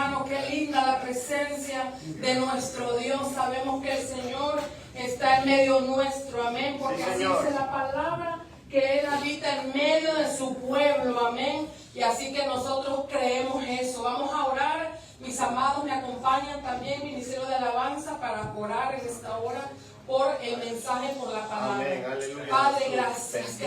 hermano, qué linda la presencia de nuestro Dios. Sabemos que el Señor está en medio nuestro, amén, porque así dice la palabra, que Él habita en medio de su pueblo, amén. Y así que nosotros creemos eso. Vamos a orar. Mis amados me acompañan también, Ministerio de Alabanza, para orar en esta hora por el mensaje, por la palabra. Amén, aleluya. Padre, gracias,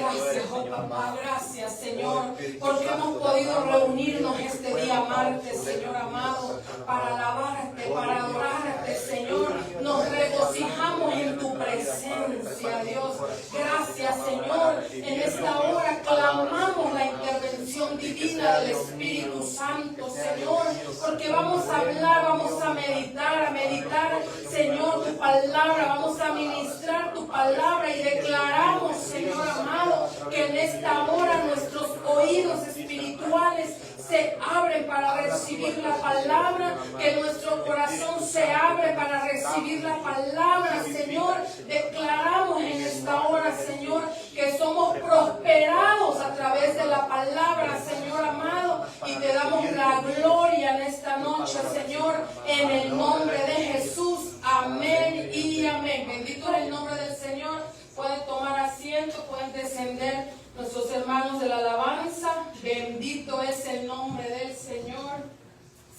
oh papá, gracias, Señor, porque hemos podido reunirnos este día martes, Señor amado, para alabarte, para adorarte, Señor. Nos regocijamos en tu presencia, Dios. Gracias, Señor. En esta hora clamamos la intervención divina del Espíritu Santo, Señor, porque vamos a hablar, vamos a meditar, Señor, tu palabra, vamos a ministrar tu palabra y declaramos, Señor amado, que en esta hora nuestros oídos espirituales se abren para recibir la palabra, que nuestro corazón se abre para recibir la palabra, Señor. Declaramos en esta hora, Señor, que somos prosperados a través de la palabra, Señor amado, y te damos la gloria en esta noche, Señor, en el nombre de Jesús. Amén y amén. Bendito es el nombre del Señor. Pueden tomar asiento, pueden descender nuestros hermanos de la alabanza. Bendito es el nombre del Señor.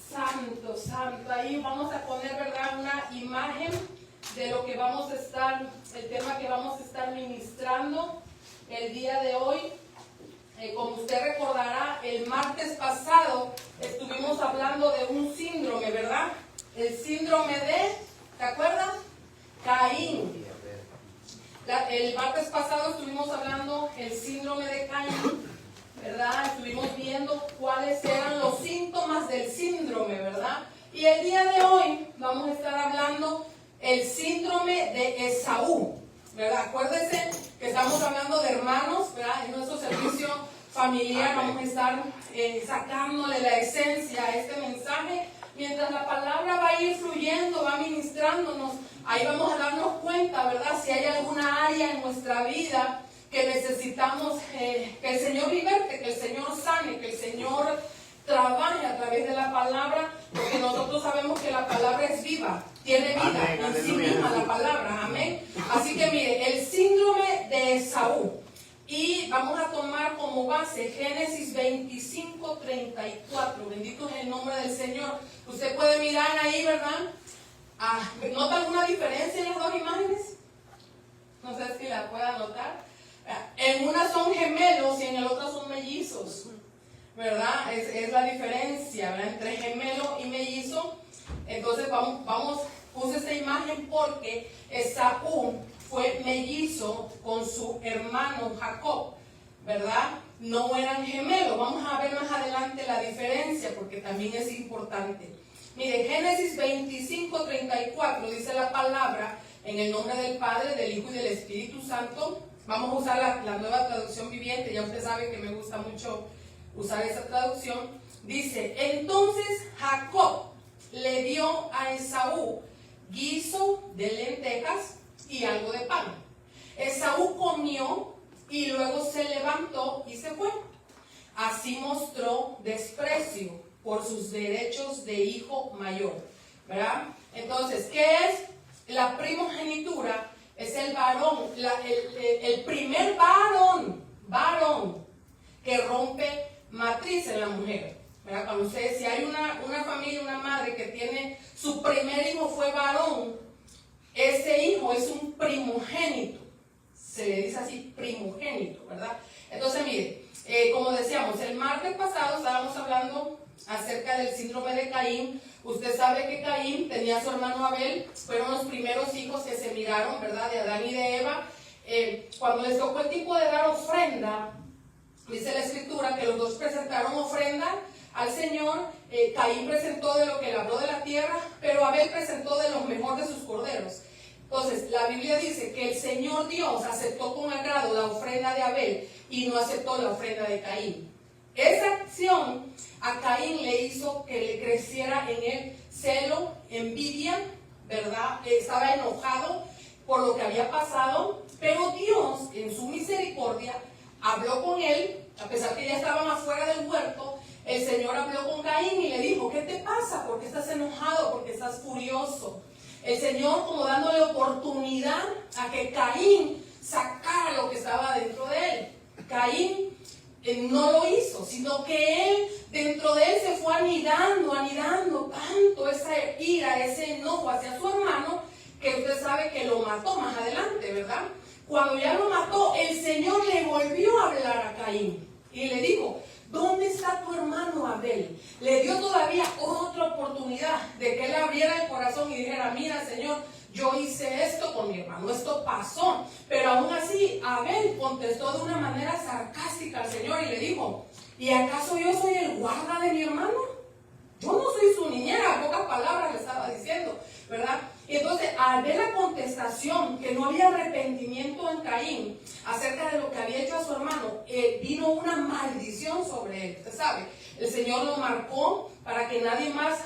Santo, santo. Ahí vamos a poner, ¿verdad?, una imagen de lo que vamos a estar, el tema que vamos a estar ministrando el día de hoy. Como usted recordará, el martes pasado estuvimos hablando de un síndrome, ¿verdad? El síndrome de, ¿te acuerdas? Caín. El martes pasado estuvimos hablando del síndrome de Caín, ¿verdad? Estuvimos viendo cuáles eran los síntomas del síndrome, ¿verdad? Y el día de hoy vamos a estar hablando el síndrome de Esaú, ¿verdad? Acuérdense que estamos hablando de hermanos, ¿verdad? En nuestro servicio familiar vamos a estar sacándole la esencia a este mensaje. Mientras la palabra va a ir fluyendo, va ministrándonos, ahí vamos a darnos cuenta, ¿verdad? Si hay alguna área en nuestra vida que necesitamos que el Señor liberte, que el Señor sane, que el Señor trabaje a través de la palabra, porque nosotros sabemos que la palabra es viva, tiene vida, amén, en sí misma la palabra, amén. Así que mire, el síndrome de Esaú. Y vamos a tomar como base Génesis 25:34. Bendito es el nombre del Señor. Usted puede mirar ahí, ¿verdad? ¿Nota alguna diferencia en las dos imágenes? No sé si la pueda notar. En una son gemelos y en el otro son mellizos, ¿verdad? Es la diferencia, ¿verdad?, entre gemelo y mellizo. Entonces puse esta imagen porque Esaú fue mellizo con su hermano Jacob, ¿verdad? No eran gemelos. Vamos a ver más adelante la diferencia porque también es importante. Mire, Génesis 25:34 dice la palabra: en el nombre del Padre, del Hijo y del Espíritu Santo. Vamos a usar la nueva traducción viviente. Ya usted sabe que me gusta mucho usar esa traducción. Dice: entonces Jacob le dio a Esaú guiso de lentejas y algo de pan. Esaú comió y luego se levantó y se fue. Así mostró desprecio por sus derechos de hijo mayor, ¿verdad? Entonces, ¿qué es la primogenitura? Es el varón, el primer varón que rompe matriz en la mujer, ¿verdad? Cuando ustedes, si hay una familia, una madre que tiene su primer hijo fue varón, ese hijo es un primogénito, se le dice así, primogénito, ¿verdad? Entonces, mire, como decíamos, el martes pasado estábamos hablando acerca del síndrome de Caín. Usted sabe que Caín tenía a su hermano Abel, fueron los primeros hijos que se miraron, ¿verdad?, de Adán y de Eva. Cuando les tocó el tiempo de dar ofrenda, dice la escritura que los dos presentaron ofrenda al Señor. Caín presentó de lo que labró de la tierra, pero Abel presentó de lo mejor de sus corderos. Entonces, la Biblia dice que el Señor Dios aceptó con agrado la ofrenda de Abel y no aceptó la ofrenda de Caín. Esa acción a Caín le hizo que le creciera en él celo, envidia, ¿verdad? Estaba enojado por lo que había pasado, pero Dios, en su misericordia, habló con él, a pesar que ya estaban afuera del huerto. El Señor habló con Caín y le dijo: ¿qué te pasa? ¿Por El Señor como dándole oportunidad a que Caín sacara lo que estaba dentro de él. Caín no lo hizo, sino que él, dentro de él se fue anidando tanto esa ira, ese enojo hacia su hermano, que usted sabe que lo mató más adelante, ¿verdad? Cuando ya lo mató, el Señor le volvió a hablar a Caín y le dijo: ¿dónde está tu hermano Abel? Le dio todavía otra oportunidad de que él abriera el corazón y dijera: mira, Señor, yo hice esto con mi hermano, esto pasó. Pero aún así, Abel contestó de una manera sarcástica al Señor y le dijo: ¿y acaso yo soy el guarda de mi hermano? Yo no soy su niñera. En pocas palabras le estaba diciendo, ¿verdad? Y entonces, al ver la contestación, que no había arrepentimiento en Caín acerca de lo que había hecho a su hermano, vino una maldición sobre él. Usted sabe, el Señor lo marcó para que nadie más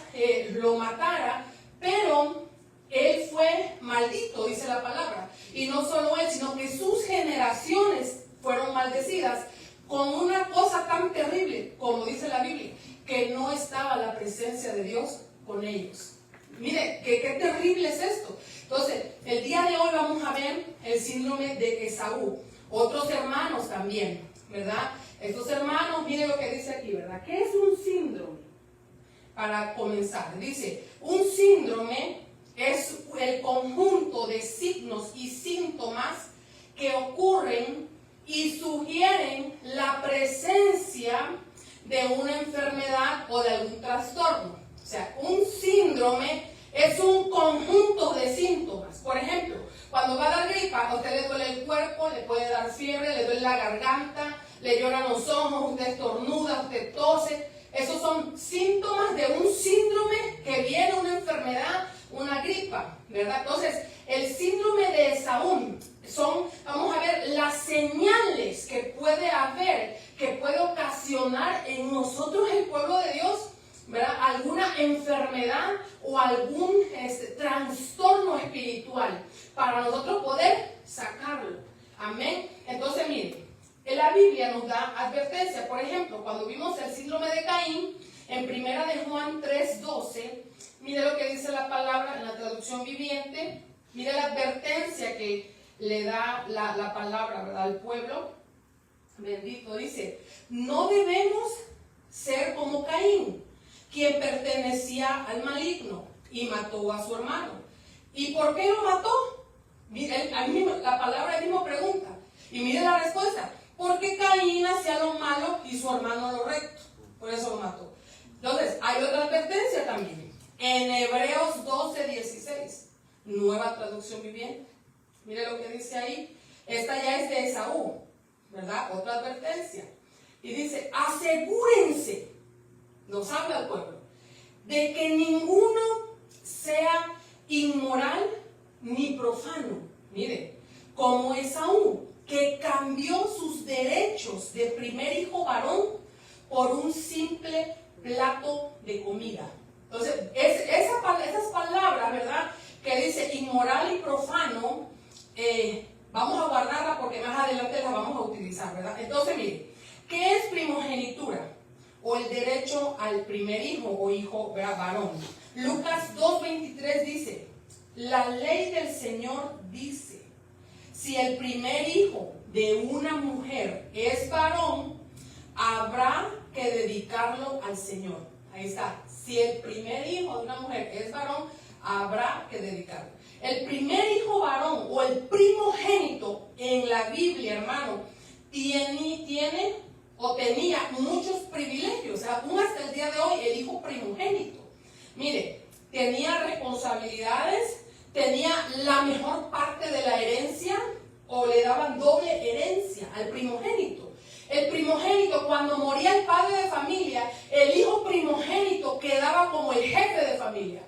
lo matara, pero él fue maldito, dice la palabra. Y no solo él, sino que sus generaciones fueron maldecidas con una cosa tan terrible, como dice la Biblia, que no estaba la presencia de Dios con ellos. Mire, qué terrible es esto. Entonces, el día de hoy vamos a ver el síndrome de Esaú. Otros hermanos también, ¿verdad? Estos hermanos, mire lo que dice aquí, ¿verdad? ¿Qué es un síndrome? Para comenzar, dice: un síndrome es el conjunto de signos y síntomas que ocurren y sugieren la presencia de una enfermedad o de algún trastorno. O sea, un síndrome es un conjunto de síntomas. Por ejemplo, cuando va a dar gripa, a usted le duele el cuerpo, le puede dar fiebre, le duele la garganta, le lloran los ojos, usted estornuda, usted tose. Esos son síntomas de un síndrome que viene, una enfermedad, una gripa, ¿verdad? Entonces, el síndrome de Esaú son, vamos a ver, las señales que puede haber, que puede ocasionar en nosotros, el pueblo de Dios, ¿verdad? Alguna enfermedad o algún trastorno espiritual para nosotros poder sacarlo. Amén. Entonces, miren, en la Biblia nos da advertencia. Por ejemplo, cuando vimos el síndrome de Caín, en 1 de Juan 3:12, mire lo que dice la palabra en la traducción viviente. Mire la advertencia que le da la palabra, ¿verdad?, al pueblo bendito. Dice: no debemos ser como Caín, quien pertenecía al maligno y mató a su hermano. ¿Y por qué lo mató? Mire, la palabra mismo pregunta. Y mire la respuesta: porque Caín hacía lo malo y su hermano lo recto. Por eso lo mató. Entonces, hay otra advertencia también. En Hebreos 12:16, nueva traducción viviente. Mire lo que dice ahí. Esta ya es de Esaú, ¿verdad? Otra advertencia. Y dice: asegúrense, nos habla el pueblo, de que ninguno sea inmoral ni profano. Mire, como Esaú, que cambió sus derechos de primer hijo varón por un simple plato de comida. Entonces, esas palabras, ¿verdad?, que dice inmoral y profano, vamos a guardarla porque más adelante las vamos a utilizar, ¿verdad? Entonces, mire, ¿qué es primogenitura? O el derecho al primer hijo o hijo, ¿verdad?, varón. Lucas 2:23 dice: la ley del Señor dice, si el primer hijo de una mujer es varón, habrá que dedicarlo al Señor. Ahí está. Si el primer hijo de una mujer es varón, habrá que dedicarlo. El primer hijo varón o el primogénito en la Biblia, hermano, tiene o tenía muchos privilegios. Aún hasta el día de hoy, el hijo primogénito, mire, tenía responsabilidades, tenía la mejor parte de la herencia, o le daban doble herencia al primogénito. El primogénito, cuando moría el padre de familia, el hijo primogénito quedaba como el jefe de familia.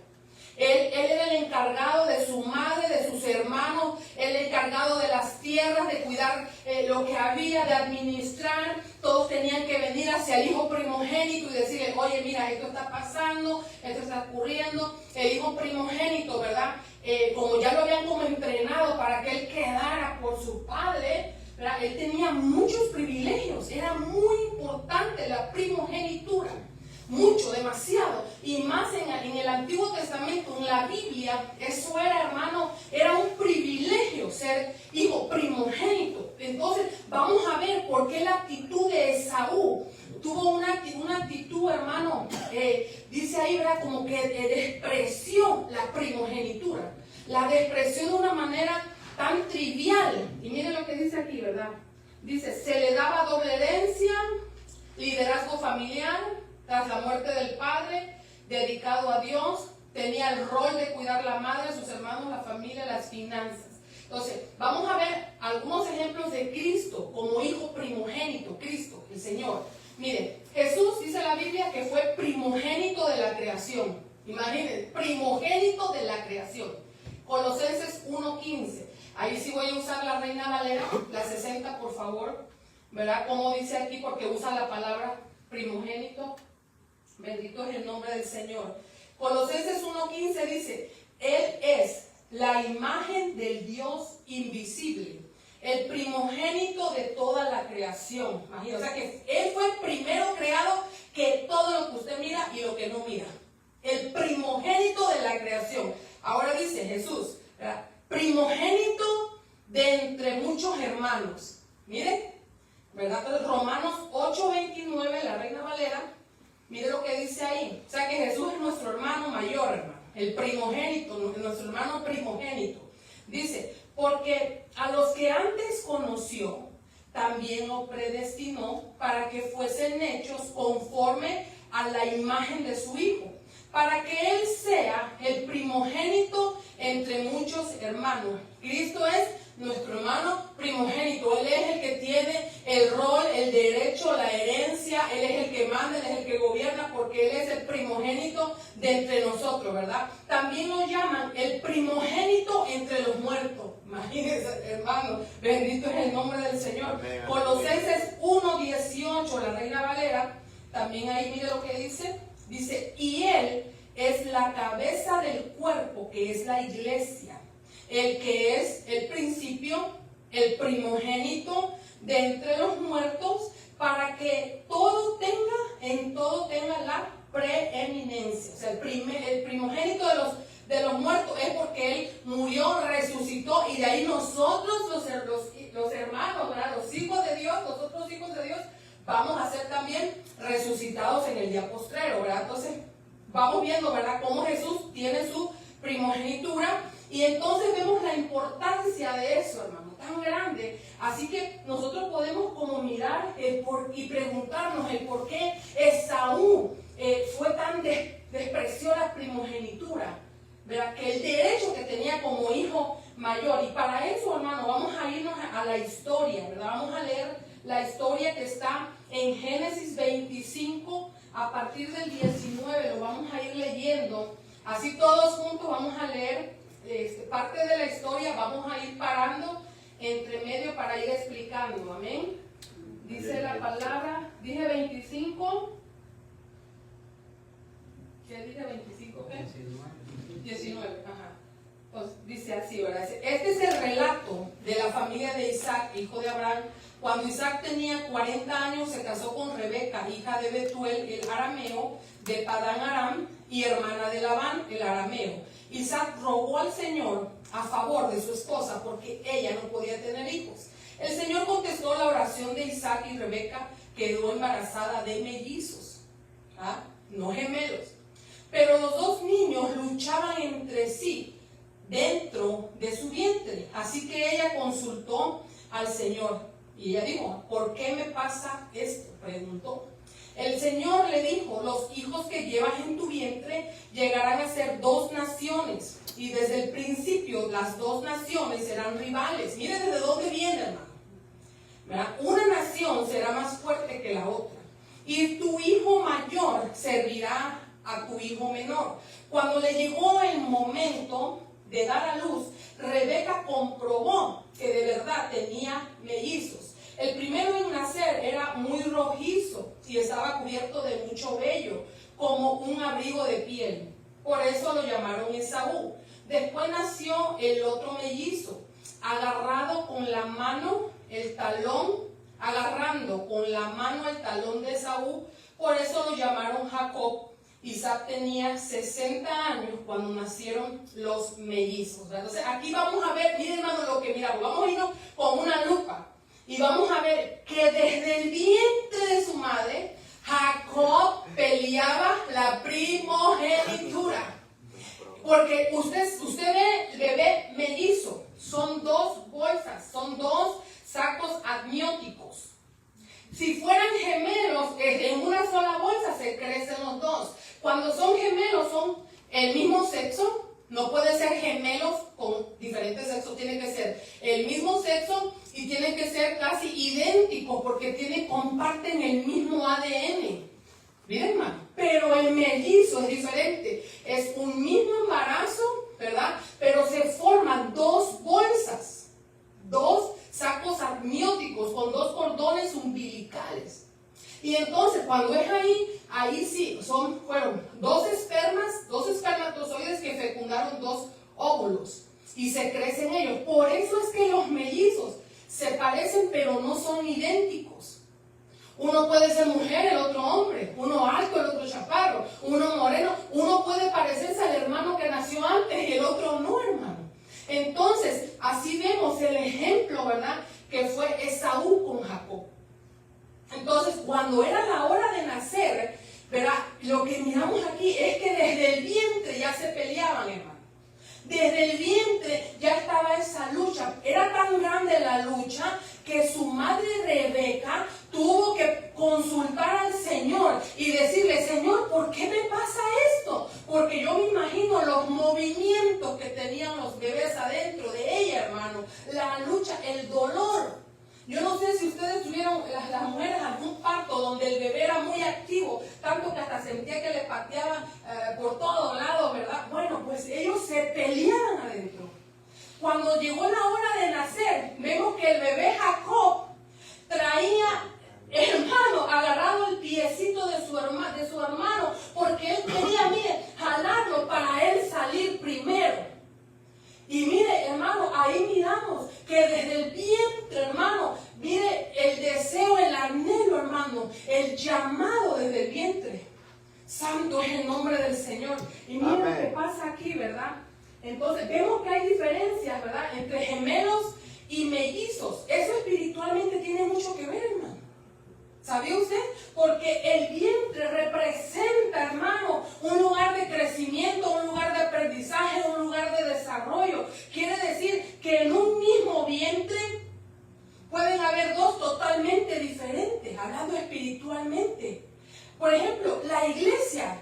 Él era el encargado de su madre, de sus hermanos, el encargado de las tierras, de cuidar lo que había, de administrar. Todos tenían que venir hacia el hijo primogénito y decirle: oye, mira, esto está pasando, esto está ocurriendo. El hijo primogénito, ¿verdad?, como ya lo habían como entrenado para que él quedara por su padre, ¿verdad?, él tenía muchos privilegios. Era muy importante la primogenitura. mucho, demasiado. Y más en el Antiguo Testamento, en la Biblia, eso era, hermano, era un privilegio ser hijo primogénito. Entonces, vamos a ver por qué la actitud de Esaú tuvo una actitud, hermano, dice ahí, ¿verdad? Como que despreció la primogenitura. La despreció de una manera tan trivial. Y miren lo que dice aquí, ¿verdad? Dice, se le daba doble herencia, liderazgo familiar, tras la muerte del padre, dedicado a Dios, tenía el rol de cuidar la madre, sus hermanos, la familia, las finanzas. Entonces, vamos a ver algunos ejemplos de Cristo como hijo primogénito, Cristo, el Señor. Miren, Jesús dice la Biblia que fue primogénito de la creación. Imaginen, primogénito de la creación. Colosenses 1:15. Ahí sí voy a usar la Reina Valera, la 60, por favor. ¿Verdad? Como dice aquí, porque usa la palabra primogénito. Bendito es el nombre del Señor. Colosenses 1:15 dice, Él es la imagen del Dios invisible, el primogénito de toda la creación. Imagínate, o sea que Él fue primero creado que todo lo que usted mira y lo que no mira. El primogénito de la creación. Ahora dice Jesús, ¿verdad? Primogénito de entre muchos hermanos. Miren, ¿verdad? Entonces, Romanos 8:29, la Reina Valera, mire lo que dice ahí. O sea que Jesús es nuestro hermano mayor, hermano. El primogénito, nuestro hermano primogénito. Dice, porque a los que antes conoció, también los predestinó para que fuesen hechos conforme a la imagen de su Hijo, para que Él sea el primogénito entre muchos hermanos. Cristo es nuestro hermano primogénito. Él es el que tiene el rol, el derecho, la herencia. Él es el que manda, Él es el que gobierna, porque Él es el primogénito de entre nosotros, ¿verdad? También lo llaman el primogénito entre los muertos. Imagínense, hermano, bendito es el nombre del Señor. Colosenses 1:18, la Reina Valera, también ahí mire lo que dice. Dice, y Él es la cabeza del cuerpo, que es la iglesia, el que es el principio, el primogénito de entre los muertos, para que en todo tenga la preeminencia. O sea, el primogénito de los muertos es porque Él murió, resucitó, y de ahí nosotros, los hermanos, ¿verdad? Los hijos de Dios, nosotros hijos de Dios, vamos a ser también resucitados en el día postrero, ¿verdad? Entonces, vamos viendo, ¿verdad?, cómo Jesús tiene su primogenitura, y entonces vemos la importancia de eso, hermano, tan grande. Así que nosotros podemos como mirar y preguntarnos el por qué Esaú fue tan despreció la primogenitura, ¿verdad?, que el derecho que tenía como hijo mayor. Y para eso, hermano, vamos a irnos a la historia, ¿verdad? Vamos a leer la historia que está en Génesis 25, a partir del 19, lo vamos a ir leyendo. Así todos juntos vamos a leer parte de la historia, vamos a ir parando entre medio para ir explicando, amén. Dice la palabra, dije 25, ¿qué dije 25? ¿Qué? 19, ajá. Pues dice así, ¿verdad? Este es el relato de la familia de Isaac, hijo de Abraham. Cuando Isaac tenía 40 años, se casó con Rebeca, hija de Betuel, el arameo, de Padán Aram, y hermana de Labán, el arameo. Isaac rogó al Señor a favor de su esposa, porque ella no podía tener hijos. El Señor contestó la oración de Isaac, y Rebeca quedó embarazada de mellizos, no gemelos. Pero los dos niños luchaban entre sí dentro de su vientre. Así que ella consultó al Señor. Y ella dijo, ¿por qué me pasa esto?, preguntó. El Señor le dijo, los hijos que llevas en tu vientre llegarán a ser 2 naciones. Y desde el principio las 2 naciones serán rivales. Miren desde dónde viene, hermano, ¿verdad? Una nación será más fuerte que la otra. Y tu hijo mayor servirá a tu hijo menor. Cuando le llegó el momento de dar a luz, Rebeca comprobó que de verdad tenía mellizos. El primero en nacer era muy rojizo y estaba cubierto de mucho vello, como un abrigo de piel. Por eso lo llamaron Esaú. Después nació el otro mellizo, agarrando con la mano el talón de Esaú, Por eso lo llamaron Jacob. Isaac tenía 60 años cuando nacieron los mellizos. Entonces aquí vamos a ver, miren hermano lo que miramos, vamos a irnos con una lupa y vamos a ver que desde el vientre de su madre, Jacob peleaba la primogenitura. Porque usted ve el bebé mellizo, son dos bolsas, son dos sacos amnióticos. Si fueran gemelos, en una sola bolsa se crecen los dos. Cuando son gemelos, son el mismo sexo, no puede ser gemelos con diferentes sexos, tienen que ser el mismo sexo y tienen que ser casi idénticos porque comparten el mismo ADN. Miren, hermano, pero el mellizo es diferente, es un mismo embarazo, ¿verdad? Pero se forman dos bolsas, dos sacos amnióticos con dos cordones umbilicales. Y entonces cuando es ahí sí, fueron dos espermatozoides que fecundaron dos óvulos y se crecen ellos. Por eso es que los mellizos se parecen pero no son idénticos. Uno puede ser mujer, el otro hombre, uno alto, el otro chaparro, uno moreno, uno puede parecerse al hermano que nació antes y el otro no, hermano. Entonces, así vemos el ejemplo, ¿verdad? Que fue Esaú con Jacob. Entonces, cuando era la hora de nacer, ¿verdad? Lo que miramos aquí es que desde el vientre ya se peleaban, hermano. Desde el vientre ya estaba esa lucha. Era tan grande la lucha que su madre Rebeca tuvo que consultar al Señor y decirle: Señor, ¿por qué me pasa esto? Porque yo me imagino los movimientos que tenían los bebés adentro de ella, hermano. La lucha, el dolor. Yo no sé si ustedes tuvieron, las mujeres, algún parto donde el bebé era muy activo, tanto que hasta sentía que le pateaban por todos lados, ¿verdad? Bueno, pues ellos se peleaban adentro. Cuando llegó la hora de nacer, vemos que el bebé Jacob traía, hermano, agarrado el piecito de su hermano, porque él quería, mire, jalarlo para él salir primero. Y mire, hermano, ahí miramos que desde el vientre, hermano, mire el deseo, el anhelo, hermano, el llamado desde el vientre. Santo es el nombre del Señor. Y mire lo que pasa aquí, ¿verdad? Entonces, vemos que hay diferencias, ¿verdad? Entre gemelos y mellizos. Eso espiritualmente tiene mucho que ver, hermano. ¿Sabía usted? Porque el vientre representa, hermano, un lugar de crecimiento, un lugar de aprendizaje, un lugar de desarrollo. Quiere decir que en un mismo vientre pueden haber dos totalmente diferentes, hablando espiritualmente. Por ejemplo, la iglesia,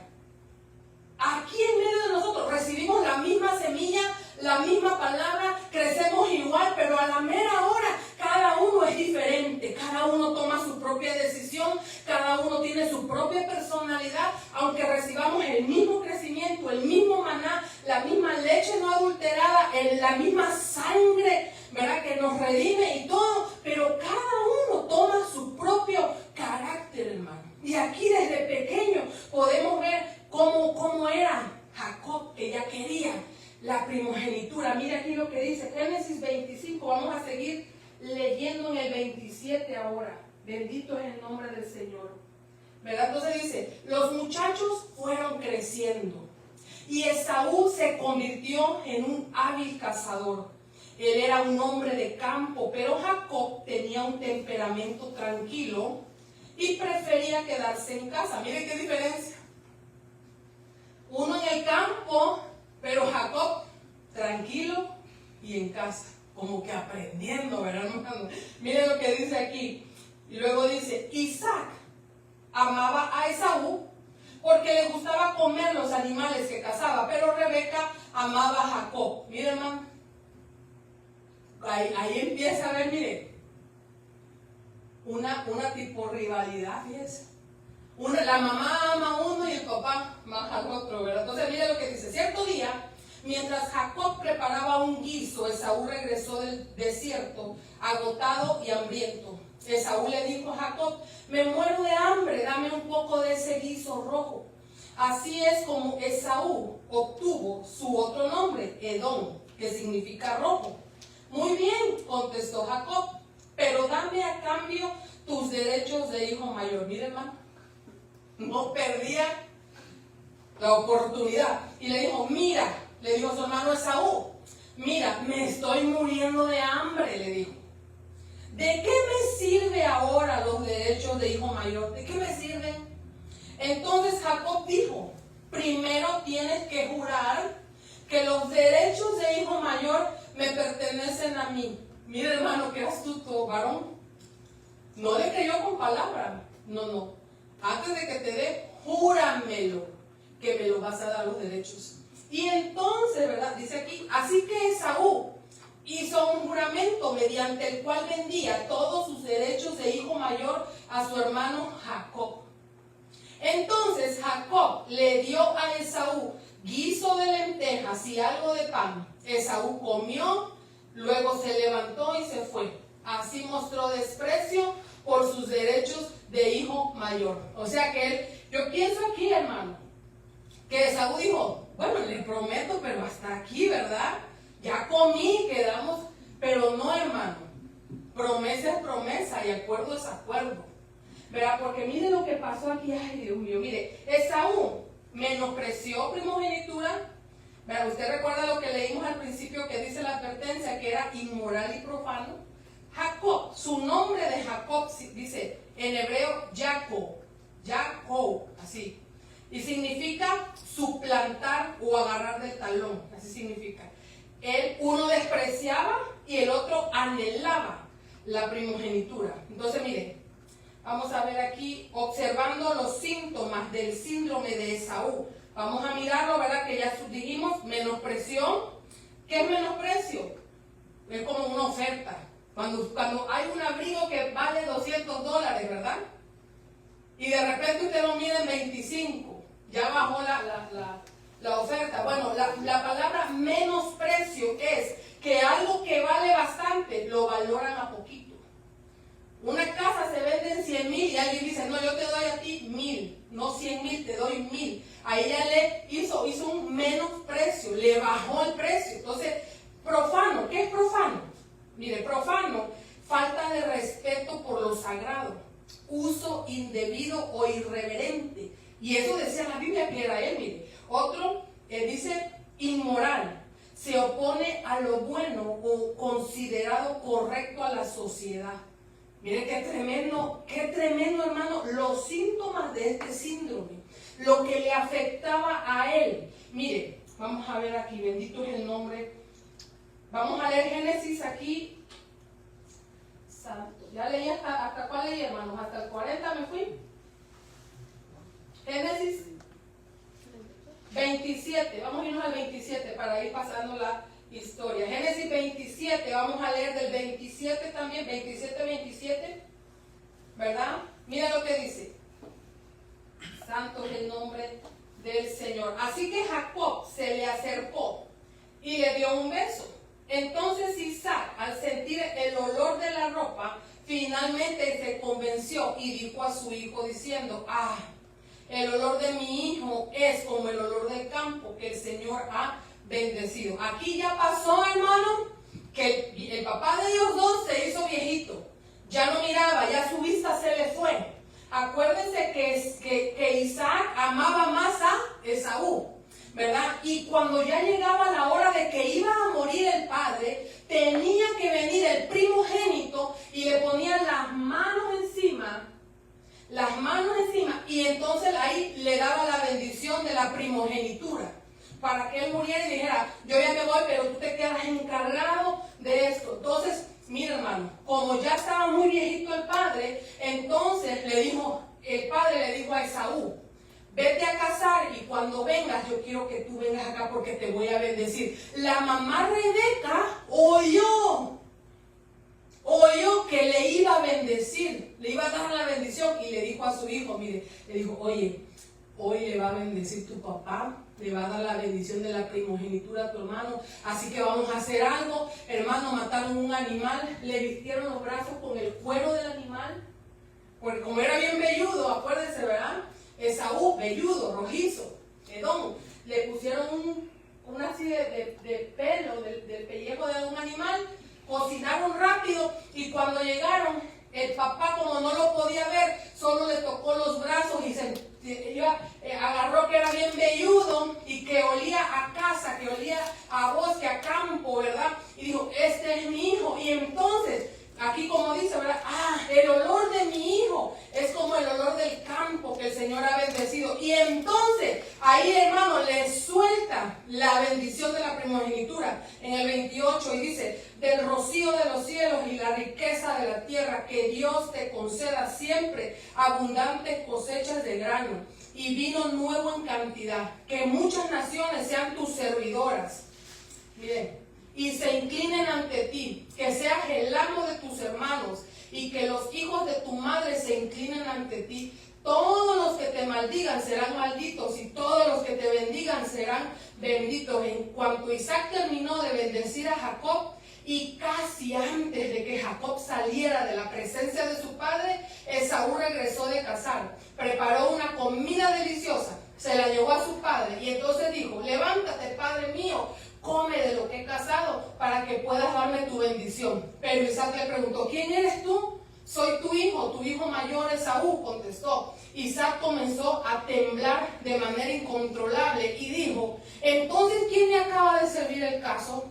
aquí en medio de nosotros, recibimos la misma semilla, la misma palabra, crecemos igual, pero a la mera hora cada uno es diferente, cada uno toma su propia decisión, cada uno tiene su propia personalidad, aunque recibamos el mismo crecimiento, el mismo maná, la misma leche no adulterada, la misma sangre, ¿verdad? Que nos redime y todo, pero cada uno toma su propio carácter, hermano. Y aquí desde pequeño podemos ver cómo era Jacob, que ya quería la primogenitura. Mira aquí lo que dice Génesis 25, vamos a seguir leyendo en el 27 ahora. Bendito es el nombre del Señor, ¿verdad? Entonces dice: los muchachos fueron creciendo y Esaú se convirtió en un hábil cazador. Él era un hombre de campo, pero Jacob tenía un temperamento tranquilo y prefería quedarse en casa. Miren qué diferencia. Uno en el campo, pero Jacob tranquilo y en casa, como que aprendiendo, ¿verdad, hermano? Miren lo que dice aquí. Y luego dice: Isaac amaba a Esaú porque le gustaba comer los animales que cazaba, pero Rebeca amaba a Jacob. Miren, hermano, ahí empieza a ver, mire, una tipo rivalidad, fíjense. La mamá ama a uno y el papá ama al otro, ¿verdad? Entonces mire lo que dice: cierto día, mientras Jacob preparaba un guiso, Esaú regresó del desierto, agotado y hambriento. Esaú le dijo a Jacob: me muero de hambre, dame un poco de ese guiso rojo. Así es como Esaú obtuvo su otro nombre, Edom, que significa rojo. Muy bien, contestó Jacob, pero dame a cambio tus derechos de hijo mayor. Mire, hermano, no perdía la oportunidad. Y le dijo, mira, le dijo a su hermano Esaú, mira, me estoy muriendo de hambre, le dijo. ¿De qué me sirve ahora los derechos de hijo mayor? ¿De qué me sirven? Entonces Jacob dijo, primero tienes que jurar que los derechos de hijo mayor me pertenecen a mí. Mira, hermano, qué astuto varón. No le creyó con palabras. No. Antes de que te dé, júramelo, que me lo vas a dar los derechos. Y entonces, ¿verdad? Dice aquí, así que Esaú hizo un juramento mediante el cual vendía todos sus derechos de hijo mayor a su hermano Jacob. Entonces Jacob le dio a Esaú guiso de lentejas y algo de pan. Esaú comió, luego se levantó y se fue. Así mostró desprecio por sus derechos de hijo mayor. O sea que él, yo pienso aquí, hermano, que Esaú dijo, bueno, le prometo, pero hasta aquí, ¿verdad? Ya comí, quedamos, pero no, hermano. Promesa es promesa y acuerdo es acuerdo, ¿verdad? Porque mire lo que pasó aquí, ay Dios mío, mire, Esaú menospreció primogenitura, ¿verdad? Usted recuerda lo que leímos al principio que dice la advertencia, que era inmoral y profano. Jacob, su nombre de Jacob dice en hebreo Jacob, así, y significa suplantar o agarrar del talón, así significa. Uno despreciaba y el otro anhelaba la primogenitura. Entonces, mire, vamos a ver aquí, observando los síntomas del síndrome de Esaú. Vamos a mirarlo, ¿verdad? Que ya dijimos, menospreció. ¿Qué es menosprecio? Es como una oferta. Cuando hay un abrigo que vale $200, ¿verdad? Y de repente usted lo mide en 25, ya bajó la oferta. Bueno, la palabra menosprecio es que algo que vale bastante lo valoran a poquito. Una casa se vende en 100,000 y alguien dice, no, yo te doy a ti 1,000, no 100,000, te doy 1,000. Ahí ya le hizo un menosprecio, le bajó el precio. Entonces, profano, ¿qué es profano? Mire, profano, falta de respeto por lo sagrado, uso indebido o irreverente. Y eso decía la Biblia que era él, mire. Otro dice inmoral, se opone a lo bueno o considerado correcto a la sociedad. Mire qué tremendo, hermano, los síntomas de este síndrome, lo que le afectaba a él. Mire, vamos a ver aquí, bendito es el nombre. Vamos a leer Génesis aquí. Santo. Ya leí hasta cuál leí, hermanos, hasta el 40 me fui. Génesis 27, vamos a irnos al 27 para ir pasando la historia. Génesis 27, vamos a leer del 27 también, 27, ¿verdad? Mira lo que dice. Santo es el nombre del Señor. Así que Jacob se le acercó y le dio un beso. Entonces Isaac, al sentir el olor de la ropa, finalmente se convenció y dijo a su hijo diciendo, el olor de mi hijo es como el olor del campo que el Señor ha bendecido. Aquí ya pasó, hermano, que el papá de ellos dos se hizo viejito. Ya no miraba, ya su vista se le fue. Acuérdense que Isaac amaba más a Esaú, ¿verdad? Y cuando ya llegaba la hora de que iba a morir el padre, tenía que venir el primogénito y le ponían las manos encima, y entonces ahí le daba la bendición de la primogenitura, para que él muriera y dijera, yo ya me voy, pero tú te quedas encargado de esto. Entonces, mira, hermano, como ya estaba muy viejito el padre, entonces el padre le dijo a Esaú, vete a casar y cuando vengas, yo quiero que tú vengas acá porque te voy a bendecir. La mamá Rebeca oyó que le iba a bendecir, le iba a dar la bendición y le dijo a su hijo, mire, le dijo, oye, hoy le va a bendecir tu papá, le va a dar la bendición de la primogenitura a tu hermano, así que vamos a hacer algo. Hermano, mataron un animal, le vistieron los brazos con el cuero del animal, porque como era bien velludo, acuérdense, ¿verdad? Esaú, velludo, rojizo, Edom, le pusieron una así de pelo del pellejo de un animal, cocinaron rápido y cuando llegaron El papá, como no lo podía ver, solo le tocó los brazos y agarró que era bien velludo y que olía a casa, que olía a bosque, a campo, ¿verdad? Y dijo, este es mi hijo. Y entonces, aquí como dice, ¿verdad? El olor de mi hijo es como el olor del campo que el Señor ha bendecido. Y entonces, ahí, hermano, le suelta la bendición de la primogenitura en el 28 y dice, del rocío de los cielos y la riqueza de la tierra, que Dios te conceda siempre abundantes cosechas de grano y vino nuevo en cantidad, que muchas naciones sean tus servidoras. Miren, y se inclinen ante ti, que seas el amo de tus hermanos y que los hijos de tu madre se inclinen ante ti. Todos los que te maldigan serán malditos y todos los que te bendigan serán benditos. En cuanto Isaac terminó de bendecir a Jacob, y casi antes de que Jacob saliera de la presencia de su padre, Esaú regresó de cazar, preparó una comida deliciosa, se la llevó a su padre y entonces dijo, levántate, padre mío, come de lo que he cazado para que puedas darme tu bendición. Pero Isaac le preguntó, ¿quién eres tú? Soy tu hijo mayor Esaú, contestó. Isaac comenzó a temblar de manera incontrolable y dijo, entonces, ¿quién me acaba de servir el cazo?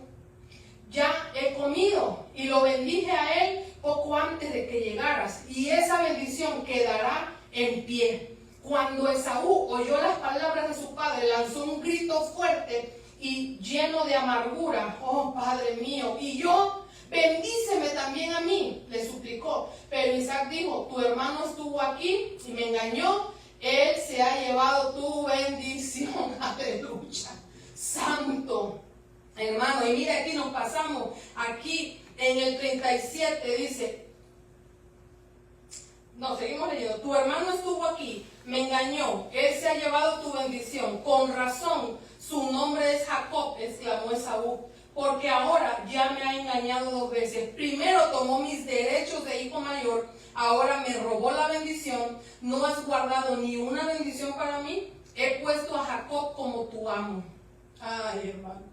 Ya he comido y lo bendije a él poco antes de que llegaras, y esa bendición quedará en pie. Cuando Esaú oyó las palabras de su padre, lanzó un grito fuerte y lleno de amargura. Oh, padre mío, y yo, bendíceme también a mí, le suplicó. Pero Isaac dijo, tu hermano estuvo aquí y me engañó, él se ha llevado tu bendición. Aleluya, santo. Hermano, y mira, aquí nos pasamos, aquí en el 37 dice, no, seguimos leyendo, tu hermano estuvo aquí, me engañó, él se ha llevado tu bendición, con razón, su nombre es Jacob, exclamó Esaú, porque ahora ya me ha engañado 2 veces, primero tomó mis derechos de hijo mayor, ahora me robó la bendición, no has guardado ni una bendición para mí, he puesto a Jacob como tu amo. Ay, hermano.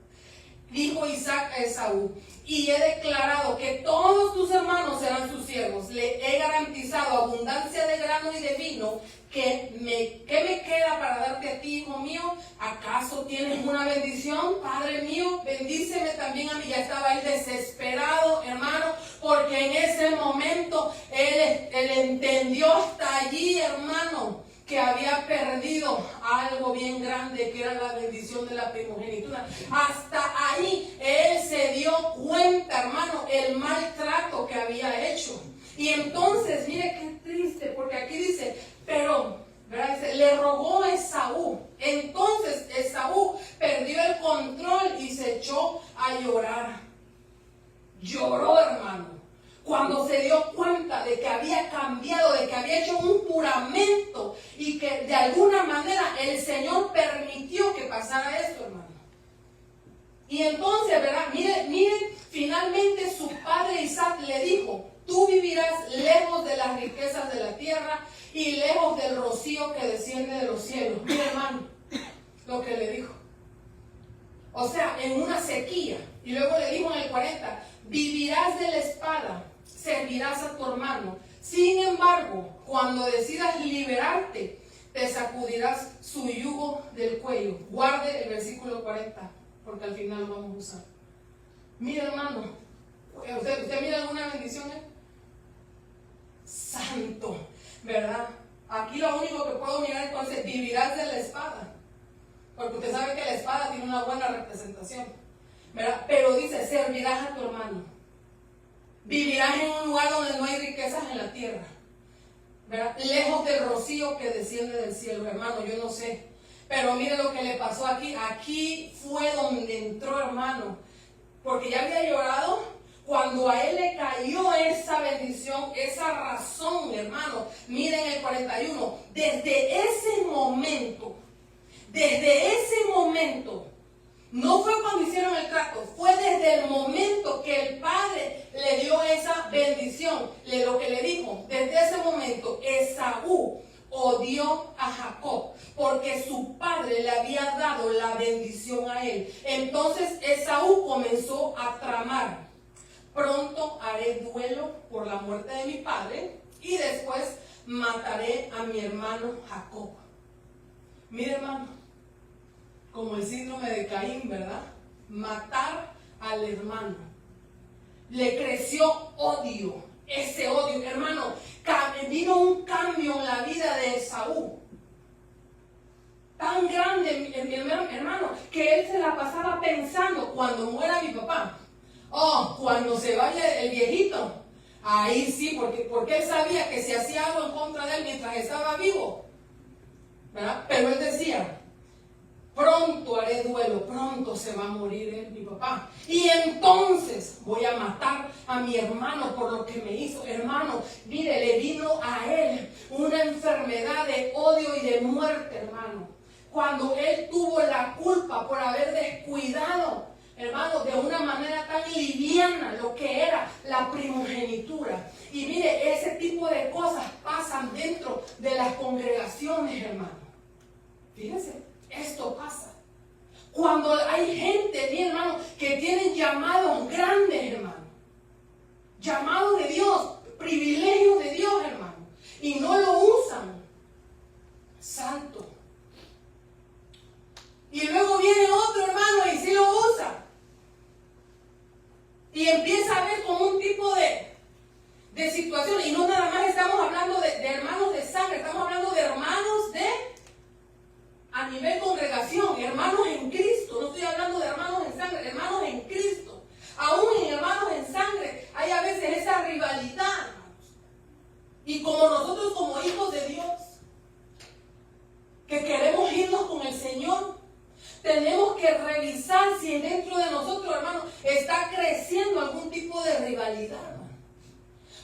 Dijo Isaac a Esaú, y he declarado que todos tus hermanos serán sus siervos. Le he garantizado abundancia de grano y de vino. ¿Qué me queda para darte a ti, hijo mío? ¿Acaso tienes una bendición, padre mío? Bendíceme también a mí. Ya estaba él desesperado, hermano, porque en ese momento él entendió hasta allí, hermano, que había perdido algo bien grande, que era la bendición de la primogenitura. Hasta ahí él se dio cuenta, hermano, el maltrato que había hecho. Y entonces, mire qué triste, porque aquí dice, pero, ¿verdad? Dice, le rogó a Esaú. Entonces Esaú perdió el control y se echó a llorar. Lloró, hermano, cuando se dio cuenta de que había cambiado, de que había hecho un juramento y que de alguna manera el Señor permitió que pasara esto, hermano. Y entonces, ¿verdad? Miren, finalmente su padre Isaac le dijo, tú vivirás lejos de las riquezas de la tierra y lejos del rocío que desciende de los cielos. Mira, hermano, lo que le dijo. O sea, en una sequía. Y luego le dijo en el 40, vivirás de la espada, servirás a tu hermano. Sin embargo, cuando decidas liberarte, te sacudirás su yugo del cuello. Guarde el versículo 40, porque al final lo vamos a usar. Mira, hermano, ¿usted mira alguna bendición? Santo, ¿verdad? Aquí lo único que puedo mirar entonces, vivirás de la espada. Porque usted sabe que la espada tiene una buena representación, ¿verdad? Pero dice, servirás a tu hermano. Vivirás en un lugar donde no hay riquezas en la tierra, ¿verdad? Lejos del rocío que desciende del cielo, hermano, yo no sé. Pero mire lo que le pasó aquí. Aquí fue donde entró, hermano. Porque ya había llorado. Cuando a él le cayó esa bendición, esa razón, hermano. Miren el 41. Desde ese momento, no fue cuando hicieron el trato, fue desde el momento que el padre le dio esa bendición, lo que le dijo, desde ese momento Esaú odió a Jacob, porque su padre le había dado la bendición a él. Entonces Esaú comenzó a tramar Pronto haré duelo por la muerte de mi padre y después mataré a mi hermano Jacob. Mire, hermano, como el síndrome de Caín, ¿verdad? Matar al hermano. Le creció odio, ese odio, hermano. Vino un cambio en la vida de Esaú. Tan grande, mi hermano, que él se la pasaba pensando, cuando muera mi papá, cuando se vaya el viejito, ahí sí, porque él sabía que si hacía algo en contra de él mientras estaba vivo, ¿verdad? Pero él decía, pronto haré duelo, pronto se va a morir mi papá. Y entonces voy a matar a mi hermano por lo que me hizo. Hermano, mire, le vino a él una enfermedad de odio y de muerte, hermano. Cuando él tuvo la culpa por haber descuidado, hermano, de una manera tan liviana lo que era la primogenitura. Y mire, ese tipo de cosas pasan dentro de las congregaciones, hermano. Fíjense, esto pasa. Cuando hay gente, mi hermano, que tienen llamados grandes, hermano. Llamados de Dios, privilegios de Dios, hermano. Y no lo usan. Santo. Y luego viene otro hermano y sí lo usa. Y empieza a ver como un tipo de situación. Y no nada más estamos hablando de hermanos de sangre, estamos hablando de hermanos a nivel congregación, hermanos en Cristo. No estoy hablando de hermanos en sangre, hermanos en Cristo. Aún en hermanos en sangre hay a veces esa rivalidad, hermanos. Y como nosotros como hijos de Dios, que queremos irnos con el Señor, tenemos que revisar si dentro de nosotros, hermano, está creciendo algún tipo de rivalidad, hermano.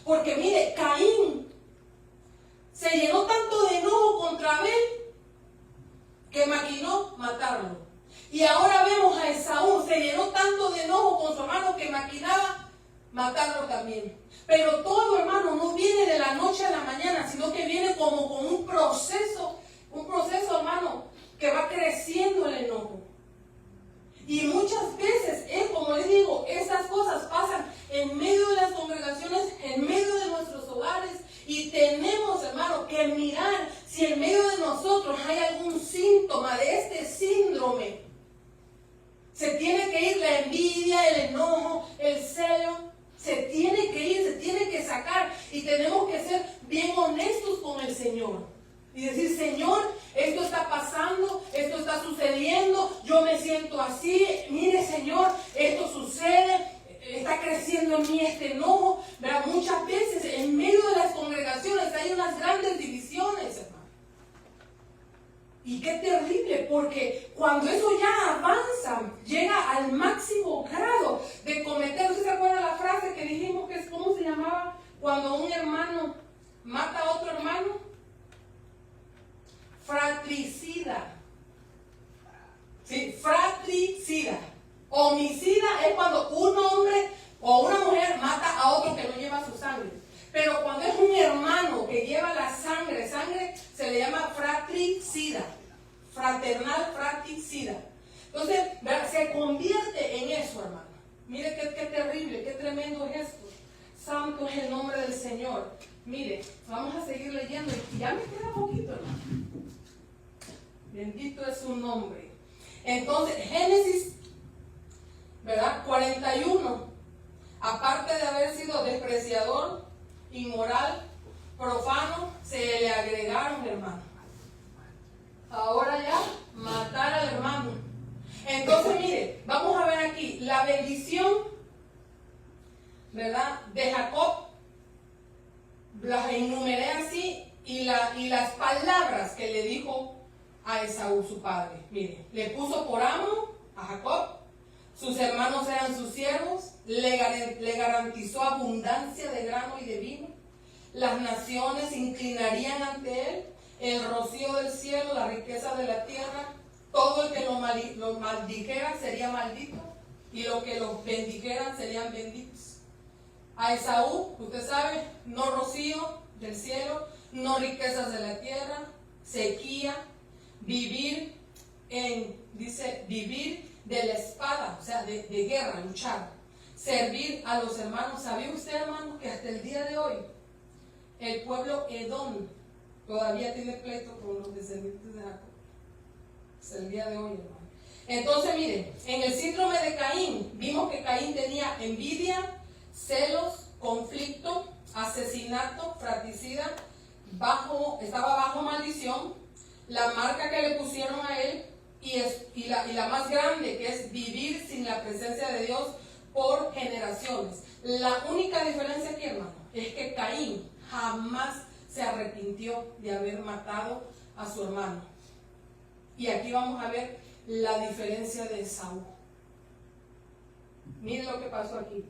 Porque mire, Caín se llenó tanto de enojo contra Abel que maquinó matarlo. Y ahora vemos a Esaú, se llenó tanto de enojo con su hermano que maquinaba matarlo también. Pero todo, hermano, no viene de la noche a la mañana, sino que viene como con un proceso, hermano, que va creciendo el enojo. Y muchas veces, como les digo, estas cosas pasan en medio de las congregaciones, en medio de nuestros hogares, y tenemos, hermano, que mirar si en medio de nosotros hay algún síntoma de este síndrome. Se tiene que ir la envidia, el enojo, el celo, se tiene que ir, se tiene que sacar, y tenemos que ser bien honestos con el Señor. Y decir, Señor, esto está pasando, esto está sucediendo, yo me siento así, mire Señor, esto sucede, está creciendo en mí este enojo. ¿Verdad? Muchas veces en medio de las congregaciones hay unas grandes divisiones, hermano. Y qué terrible, porque cuando eso ya avanza, llega al máximo grado de cometer, ¿usted se acuerda la frase que dijimos que es, cómo se llamaba? Cuando un hermano mata a otro hermano. Fratricida. ¿Sí? Fratricida. Homicida es cuando un hombre o una mujer mata a otro que no lleva su sangre. Pero cuando es un hermano que lleva la sangre, se le llama fratricida. Fraternal fratricida. Entonces, se convierte en eso, hermano. Mire qué terrible, qué tremendo es esto. Santo es el nombre del Señor. Mire, vamos a seguir leyendo. Y ya me queda poquito, hermano. Bendito es su nombre. Entonces, Génesis, ¿verdad? 41. Aparte de haber sido despreciador, inmoral, profano, se le agregaron, hermano. Ahora ya, matar al hermano. Entonces, mire, vamos a ver aquí la bendición, ¿verdad? De Jacob. Las enumeré así, y las palabras que le dijo a Esaú, su padre. Mire, le puso por amo a Jacob, sus hermanos eran sus siervos, le garantizó abundancia de grano y de vino, las naciones se inclinarían ante él, el rocío del cielo, la riqueza de la tierra, todo el que lo maldijera sería maldito, y los que lo bendijeran serían benditos. A Esaú, usted sabe, no rocío del cielo, no riquezas de la tierra, sequía, vivir de la espada, o sea, de guerra, luchar. servir a los hermanos. ¿Sabía usted, hermano, que hasta el día de hoy el pueblo Edom todavía tiene pleito con los descendientes de Jacob? Hasta el día de hoy, hermano. Entonces, miren, en el síndrome de Caín, vimos que Caín tenía envidia, celos, conflicto, asesinato, fratricida, estaba bajo maldición, la marca que le pusieron a él, y la más grande, que es vivir sin la presencia de Dios por generaciones. La única diferencia aquí, hermano, es que Caín jamás se arrepintió de haber matado a su hermano. Y aquí vamos a ver la diferencia de Esaú. Miren lo que pasó aquí,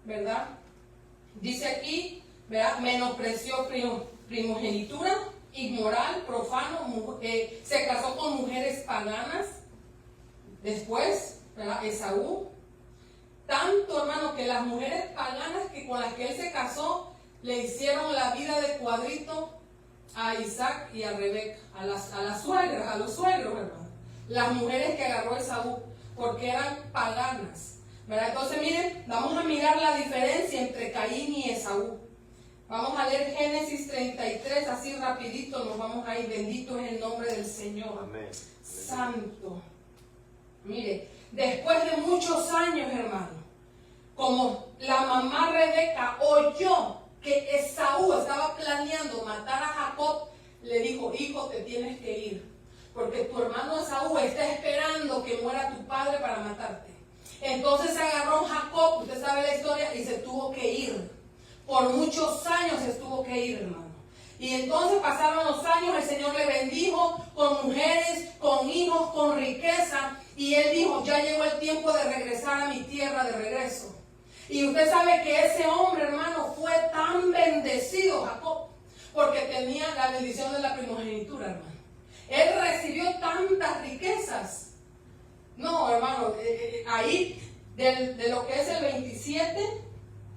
¿verdad? Dice aquí, ¿verdad? Menospreció primogenitura, inmoral, profano, se casó con mujeres paganas. Después, ¿verdad? Esaú, tanto, hermano, que las mujeres paganas con las que él se casó le hicieron la vida de cuadrito a Isaac y a Rebeca, a las suegras, a los suegros, hermano. Las mujeres que agarró Esaú, porque eran paganas, ¿verdad? Entonces, miren, vamos a mirar la diferencia entre Caín y Esaú. Vamos a leer Génesis 33, así rapidito nos vamos a ir. Bendito es el nombre del Señor. Amén. Santo. Mire, después de muchos años, hermano, como la mamá Rebeca oyó que Esaú estaba planeando matar a Jacob, le dijo: hijo, te tienes que ir, porque tu hermano Esaú está esperando que muera tu padre para matarte. Entonces se agarró Jacob, usted sabe la historia, y se tuvo que ir. Por muchos años se tuvo que ir, hermano. Y entonces pasaron los años, el Señor le bendijo con mujeres, con hijos, con riqueza. Y él dijo: ya llegó el tiempo de regresar a mi tierra de regreso. Y usted sabe que ese hombre, hermano, fue tan bendecido, Jacob, porque tenía la bendición de la primogenitura, hermano. Él recibió tantas riquezas. No, hermano, ahí de lo que es el 27,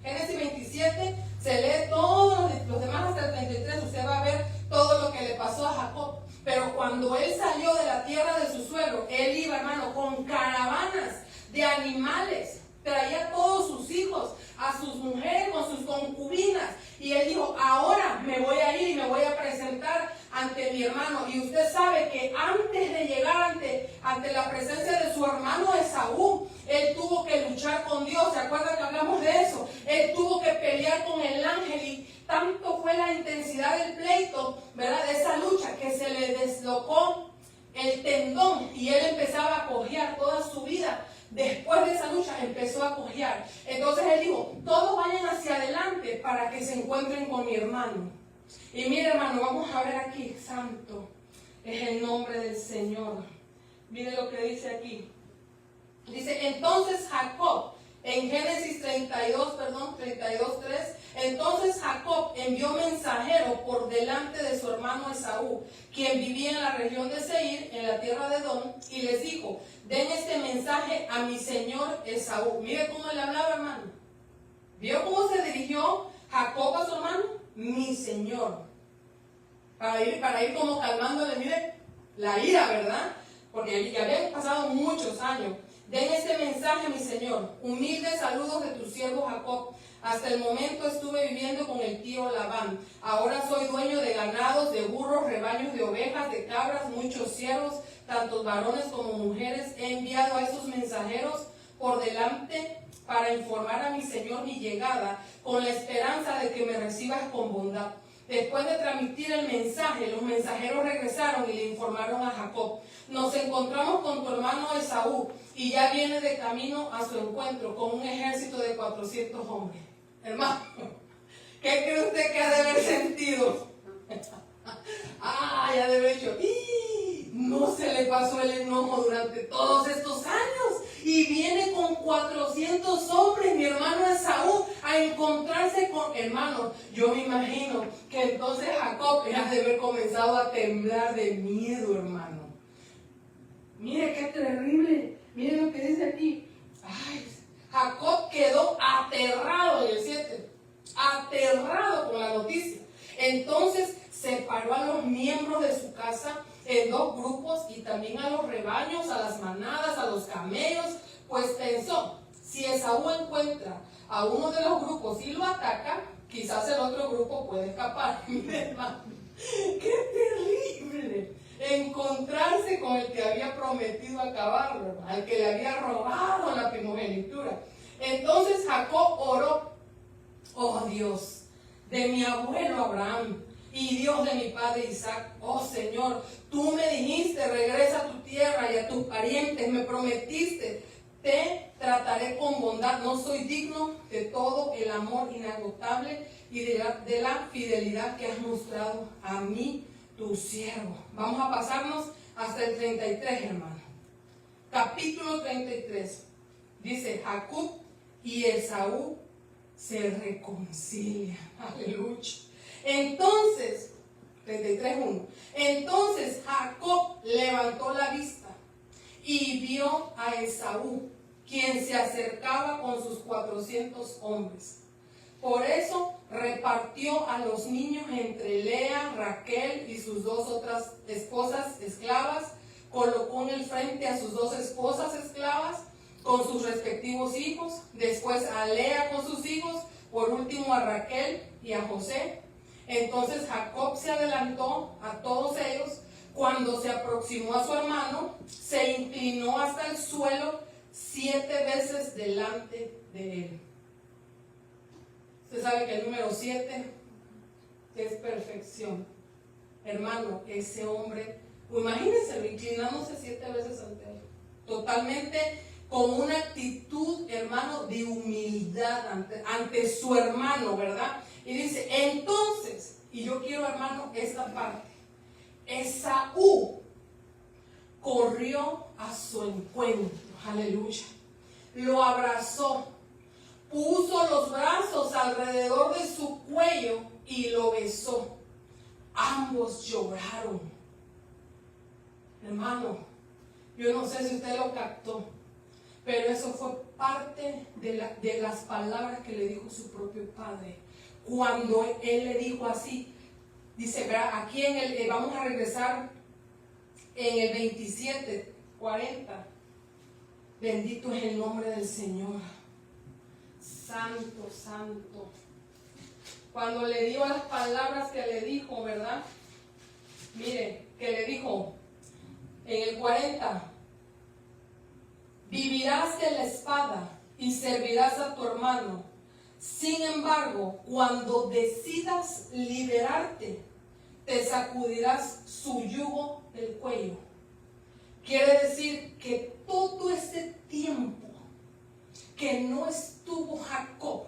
Génesis 27, se lee todos los demás hasta el 33, usted va a ver todo lo que le pasó a Jacob. Pero cuando él salió de la tierra de su suegro, él iba, hermano, con caravanas de animales, traía a todos sus hijos, a sus mujeres con sus concubinas, y él dijo: ahora me voy a ir y me voy a presentar ante mi hermano. Y usted sabe que antes de llegar ante la presencia de su hermano Esaú, él tuvo que luchar con Dios. ¿Se acuerdan que hablamos de eso? Él tuvo que pelear con el ángel, y tanto fue la intensidad del pleito, ¿verdad?, de esa lucha, que se le deslocó el tendón y él empezaba a cojear toda su vida. Después de esa lucha empezó a cojear. Entonces él dijo: todos vayan hacia adelante para que se encuentren con mi hermano. Y mire, hermano, vamos a ver aquí, santo es el nombre del Señor. Mire lo que dice aquí. Dice: entonces Jacob, en Génesis 32:3, entonces Jacob envió mensajero por delante de su hermano Esaú, quien vivía en la región de Seir, en la tierra de Edom, y les dijo: den este mensaje a mi señor Esaú. Mire cómo le hablaba, hermano. ¿Vio cómo se dirigió Jacob a su hermano? Mi señor. Para ir como calmándole, mire, la ira, ¿verdad? Porque ya habían pasado muchos años. Den este mensaje, mi señor: humildes saludos de tu siervo Jacob. Hasta el momento estuve viviendo con el tío Labán. Ahora soy dueño de ganados, de burros, rebaños de ovejas, de cabras, muchos siervos, tantos varones como mujeres. He enviado a esos mensajeros por delante para informar a mi señor mi llegada, con la esperanza de que me recibas con bondad. Después de transmitir el mensaje, los mensajeros regresaron y le informaron a Jacob: nos encontramos con tu hermano Esaú, y ya viene de camino a su encuentro con un ejército de 400 hombres. Hermano, ¿qué cree usted que ha de haber sentido? Ya de haber dicho: no se le pasó el enojo durante todos estos años, y viene con 400 hombres, mi hermano Esaú, a encontrarse con hermanos. Yo me imagino que entonces Jacob ha de haber comenzado a temblar de miedo, hermano. Mire qué terrible. Mire lo que dice aquí. Jacob quedó aterrado en el 7, aterrado con la noticia. Entonces separó a los miembros de su casa en 2 grupos, y también a los rebaños, a las manadas, a los camellos, pues pensó: Si Esaú encuentra a uno de los grupos y lo ataca, quizás el otro grupo puede escapar. Mire, hermano, qué terrible encontrarse con el que había prometido acabarlo, hermano, al que le había robado la primogenitura. Entonces Jacob oró: oh Dios de mi abuelo Abraham y Dios de mi padre Isaac, oh Señor, tú me dijiste, regresa a tu tierra y a tus parientes, me prometiste, te trataré con bondad, no soy digno de todo el amor inagotable y de la fidelidad que has mostrado a mí, tu siervo. Vamos a pasarnos hasta el 33, hermano. Capítulo 33. Dice: Jacob y Esaú se reconcilian. Aleluya. Entonces, 33:1. Entonces Jacob levantó la vista y vio a Esaú, quien se acercaba con sus 400 hombres. Por eso repartió a los niños entre Lea, Raquel y sus 2 otras esposas esclavas. Colocó en el frente a sus 2 esposas esclavas con sus respectivos hijos, después a Lea con sus hijos, por último a Raquel y a José. Entonces Jacob se adelantó a todos ellos. Cuando se aproximó a su hermano, se inclinó hasta el suelo 7 veces delante de él. Usted sabe que el número 7 es perfección. Hermano, ese hombre, imagínense, inclinándose 7 veces ante él, totalmente con una actitud, hermano, de humildad ante su hermano, ¿verdad? Y dice, entonces, y yo quiero, hermano, esta parte: Esaú corrió a su encuentro, aleluya, lo abrazó, puso los brazos alrededor de su cuello y lo besó. Ambos lloraron. Hermano, yo no sé si usted lo captó, pero eso fue parte de las palabras que le dijo su propio padre. Cuando él le dijo así, dice, aquí vamos a regresar en el 27, 40. Bendito es el nombre del Señor. Santo, santo. Cuando le dio las palabras que le dijo, ¿verdad? Mire, que le dijo en el 40: vivirás de la espada y servirás a tu hermano. Sin embargo, cuando decidas liberarte, te sacudirás su yugo del cuello. Quiere decir que todo ese tiempo que no estuvo Jacob,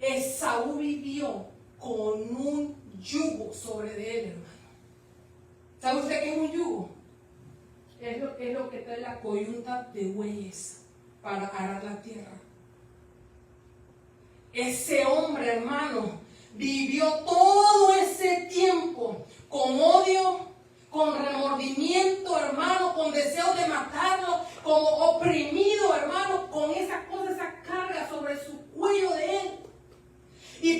Esaú vivió con un yugo sobre de él, hermano. ¿Sabe usted qué es un yugo? Es lo que trae la coyunta de bueyes para arar la tierra. Ese hombre, hermano, vivió todo ese tiempo con odio, con remordimiento, hermano, con deseo de matarlo, como oprimido, hermano, con esa cosa, esa carga sobre su cuello de él.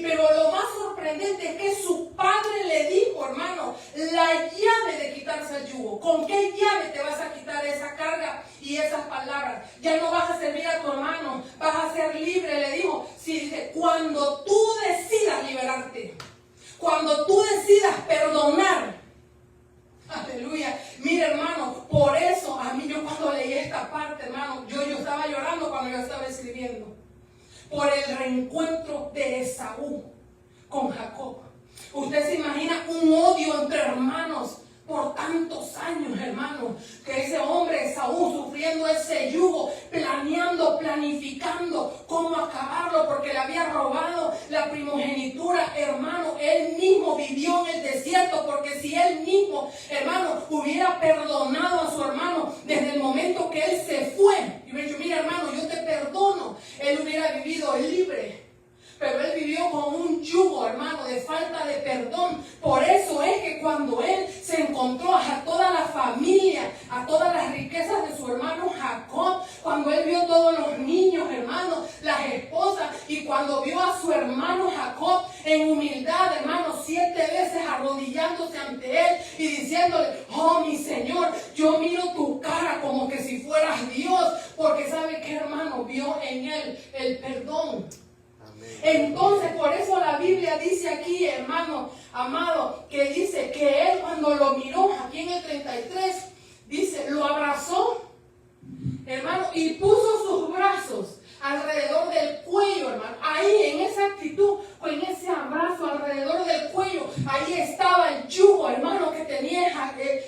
Pero lo más sorprendente es que su padre le dijo, hermano, la llave de quitarse el yugo. ¿Con qué llave te vas a quitar esa carga y esas palabras? Ya no vas a servir a tu hermano, vas a ser libre, le dijo. Sí, dice, cuando tú decidas liberarte, cuando tú decidas perdonar. Aleluya. Mira, hermano, por eso a mí, yo cuando leí esta parte, hermano, yo estaba llorando cuando yo estaba escribiendo. Por el reencuentro de Esaú con Jacob. Usted se imagina un odio entre hermanos por tantos años, hermano, que ese hombre Esaú sufriendo ese yugo, planeando, planificando cómo acabarlo, porque le había robado la primogenitura, hermano. Él mismo vivió en el desierto, porque si él mismo, hermano, hubiera perdonado a su hermano desde el momento que él se fue y hubiera dicho, mira, hermano, yo te perdono, él hubiera vivido libre. Pero él vivió con un yugo, hermano, de falta de perdón. Por eso es que cuando él se encontró a toda la familia, a todas las riquezas de su hermano Jacob, cuando él vio todos los niños, hermano, las esposas, y cuando vio a su hermano Jacob en humildad, hermano, 7 veces arrodillándose ante él y diciéndole, oh mi Señor, Señor, yo miro tu cara como que si fueras Dios, porque sabe que, hermano, vio en él el perdón. Entonces, por eso la Biblia dice aquí, hermano amado, que dice que él cuando lo miró, aquí en el 33, dice, lo abrazó, hermano, y puso sus brazos alrededor del cuello, hermano. Ahí, en esa actitud, o en ese abrazo alrededor del cuello, ahí estaba el yugo, hermano, que tenía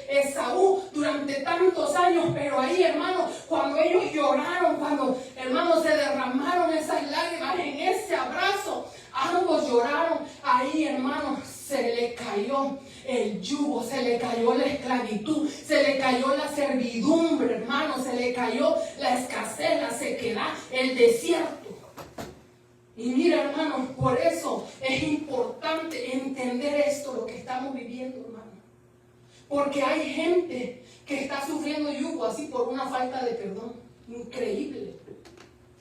Esaú durante tantos años. Pero ahí, hermano, cuando ellos lloraron, cuando, hermano, se derramaron esas lágrimas en ese abrazo, ambos lloraron. Ahí, hermano, se le cayó el yugo, se le cayó la esclavitud, se le cayó la servidumbre, hermano, se le cayó la escasez, la sequedad, el desierto. Y mira, hermano, por eso es importante entender esto, lo que estamos viviendo, hermano. Porque hay gente que está sufriendo yugo así por una falta de perdón. Increíble,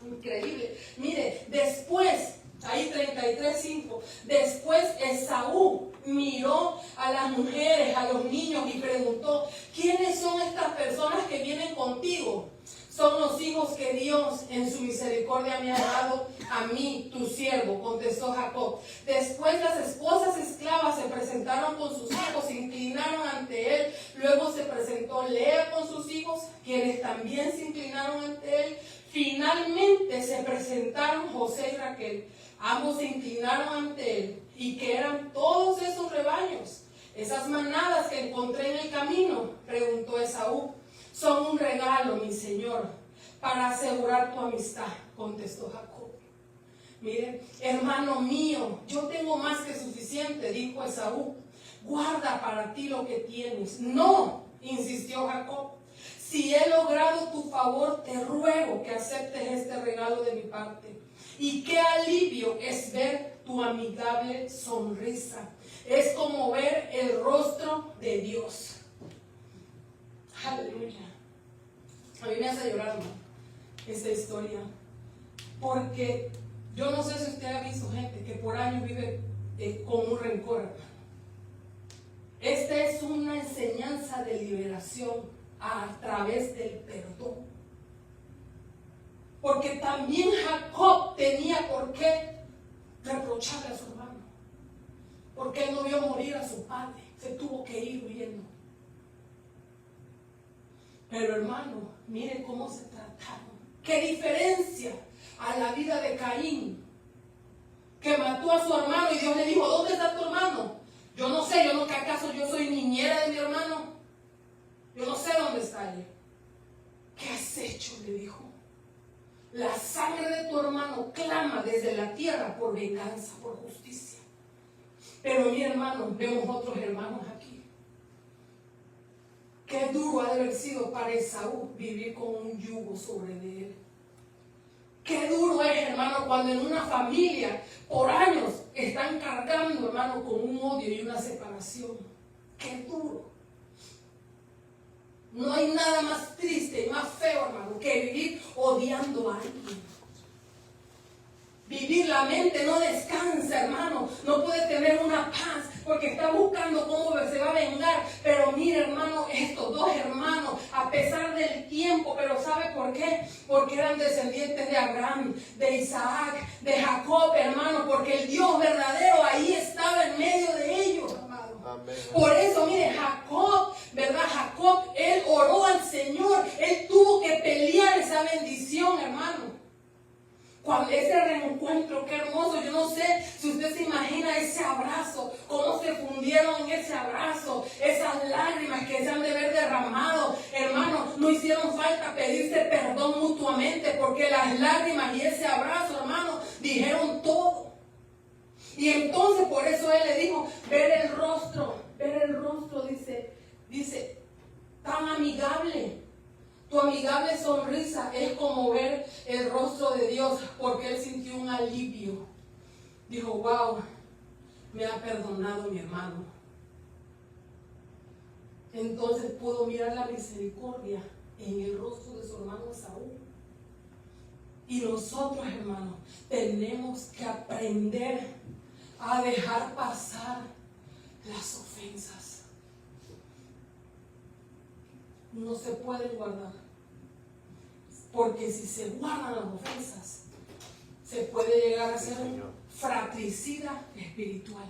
increíble. Mire, después, ahí 33:5, después Esaú miró a las mujeres, a los niños y preguntó, ¿quiénes son estas personas que vienen contigo? Son los hijos que Dios en su misericordia me ha dado a mí, tu siervo, contestó Jacob. Después las esposas esclavas se presentaron con sus hijos, se inclinaron ante él. Luego se presentó Lea con sus hijos, quienes también se inclinaron ante él. Finalmente se presentaron José y Raquel. Ambos se inclinaron ante él. ¿Y qué eran todos esos rebaños? Esas manadas que encontré en el camino, preguntó Esaú. Son un regalo, mi señor, para asegurar tu amistad, contestó Jacob. Miren, hermano mío, yo tengo más que suficiente, dijo Esaú. Guarda para ti lo que tienes. No, insistió Jacob. Si he logrado tu favor, te ruego que aceptes este regalo de mi parte. Y qué alivio es ver tu amigable sonrisa. Es como ver el rostro de Dios. Aleluya. A mí me hace llorar, ¿no?, esta historia. Porque yo no sé si usted ha visto gente que por años vive con un rencor. Esta es una enseñanza de liberación a través del perdón. Porque también Jacob tenía por qué reprocharle a su hermano. Porque él no vio morir a su padre. Se tuvo que ir huyendo. Pero hermano, mire cómo se trataron. Qué diferencia a la vida de Caín, que mató a su hermano y Dios le dijo, ¿dónde está tu hermano? Yo no sé, yo no, que acaso yo soy niñera de mi hermano. Yo no sé dónde está él. ¿Qué has hecho?, le dijo. La sangre de tu hermano clama desde la tierra por venganza, por justicia. Pero mi hermano, vemos otros hermanos aquí. Qué duro ha de haber sido para Esaú vivir con un yugo sobre de él. Qué duro es, hermano, cuando en una familia por años están cargando, hermano, con un odio y una separación. Qué duro. No hay nada más triste y más feo, hermano, que vivir odiando a alguien. Vivir, la mente no descansa, hermano. No puede tener una paz porque está buscando cómo se va a vengar. Pero mire, hermano, estos dos hermanos, a pesar del tiempo, pero ¿sabe por qué? Porque eran descendientes de Abraham, de Isaac, de Jacob, hermano. Porque el Dios verdadero ahí estaba en medio de ellos, hermano. Amén. Por eso, mire, Jacob, ¿verdad? Jacob, él oró al Señor. Él tuvo que pelear esa bendición, hermano. Cuando ese reencuentro, qué hermoso. Yo no sé si usted se imagina ese abrazo, cómo se fundieron en ese abrazo, esas lágrimas que se han de haber derramado. Hermano, no hicieron falta pedirse perdón mutuamente, porque las lágrimas y ese abrazo, hermano, dijeron todo. Y entonces por eso él le dijo, ver el rostro, dice, tan amigable. Tu amigable sonrisa es como ver el rostro de Dios, porque él sintió un alivio. Dijo, wow, me ha perdonado mi hermano. Entonces pudo mirar la misericordia en el rostro de su hermano Esaú. Y nosotros, hermanos, tenemos que aprender a dejar pasar las ofensas. no se pueden guardar. Porque si se guardan las ofensas, se puede llegar a ser un fratricida espiritual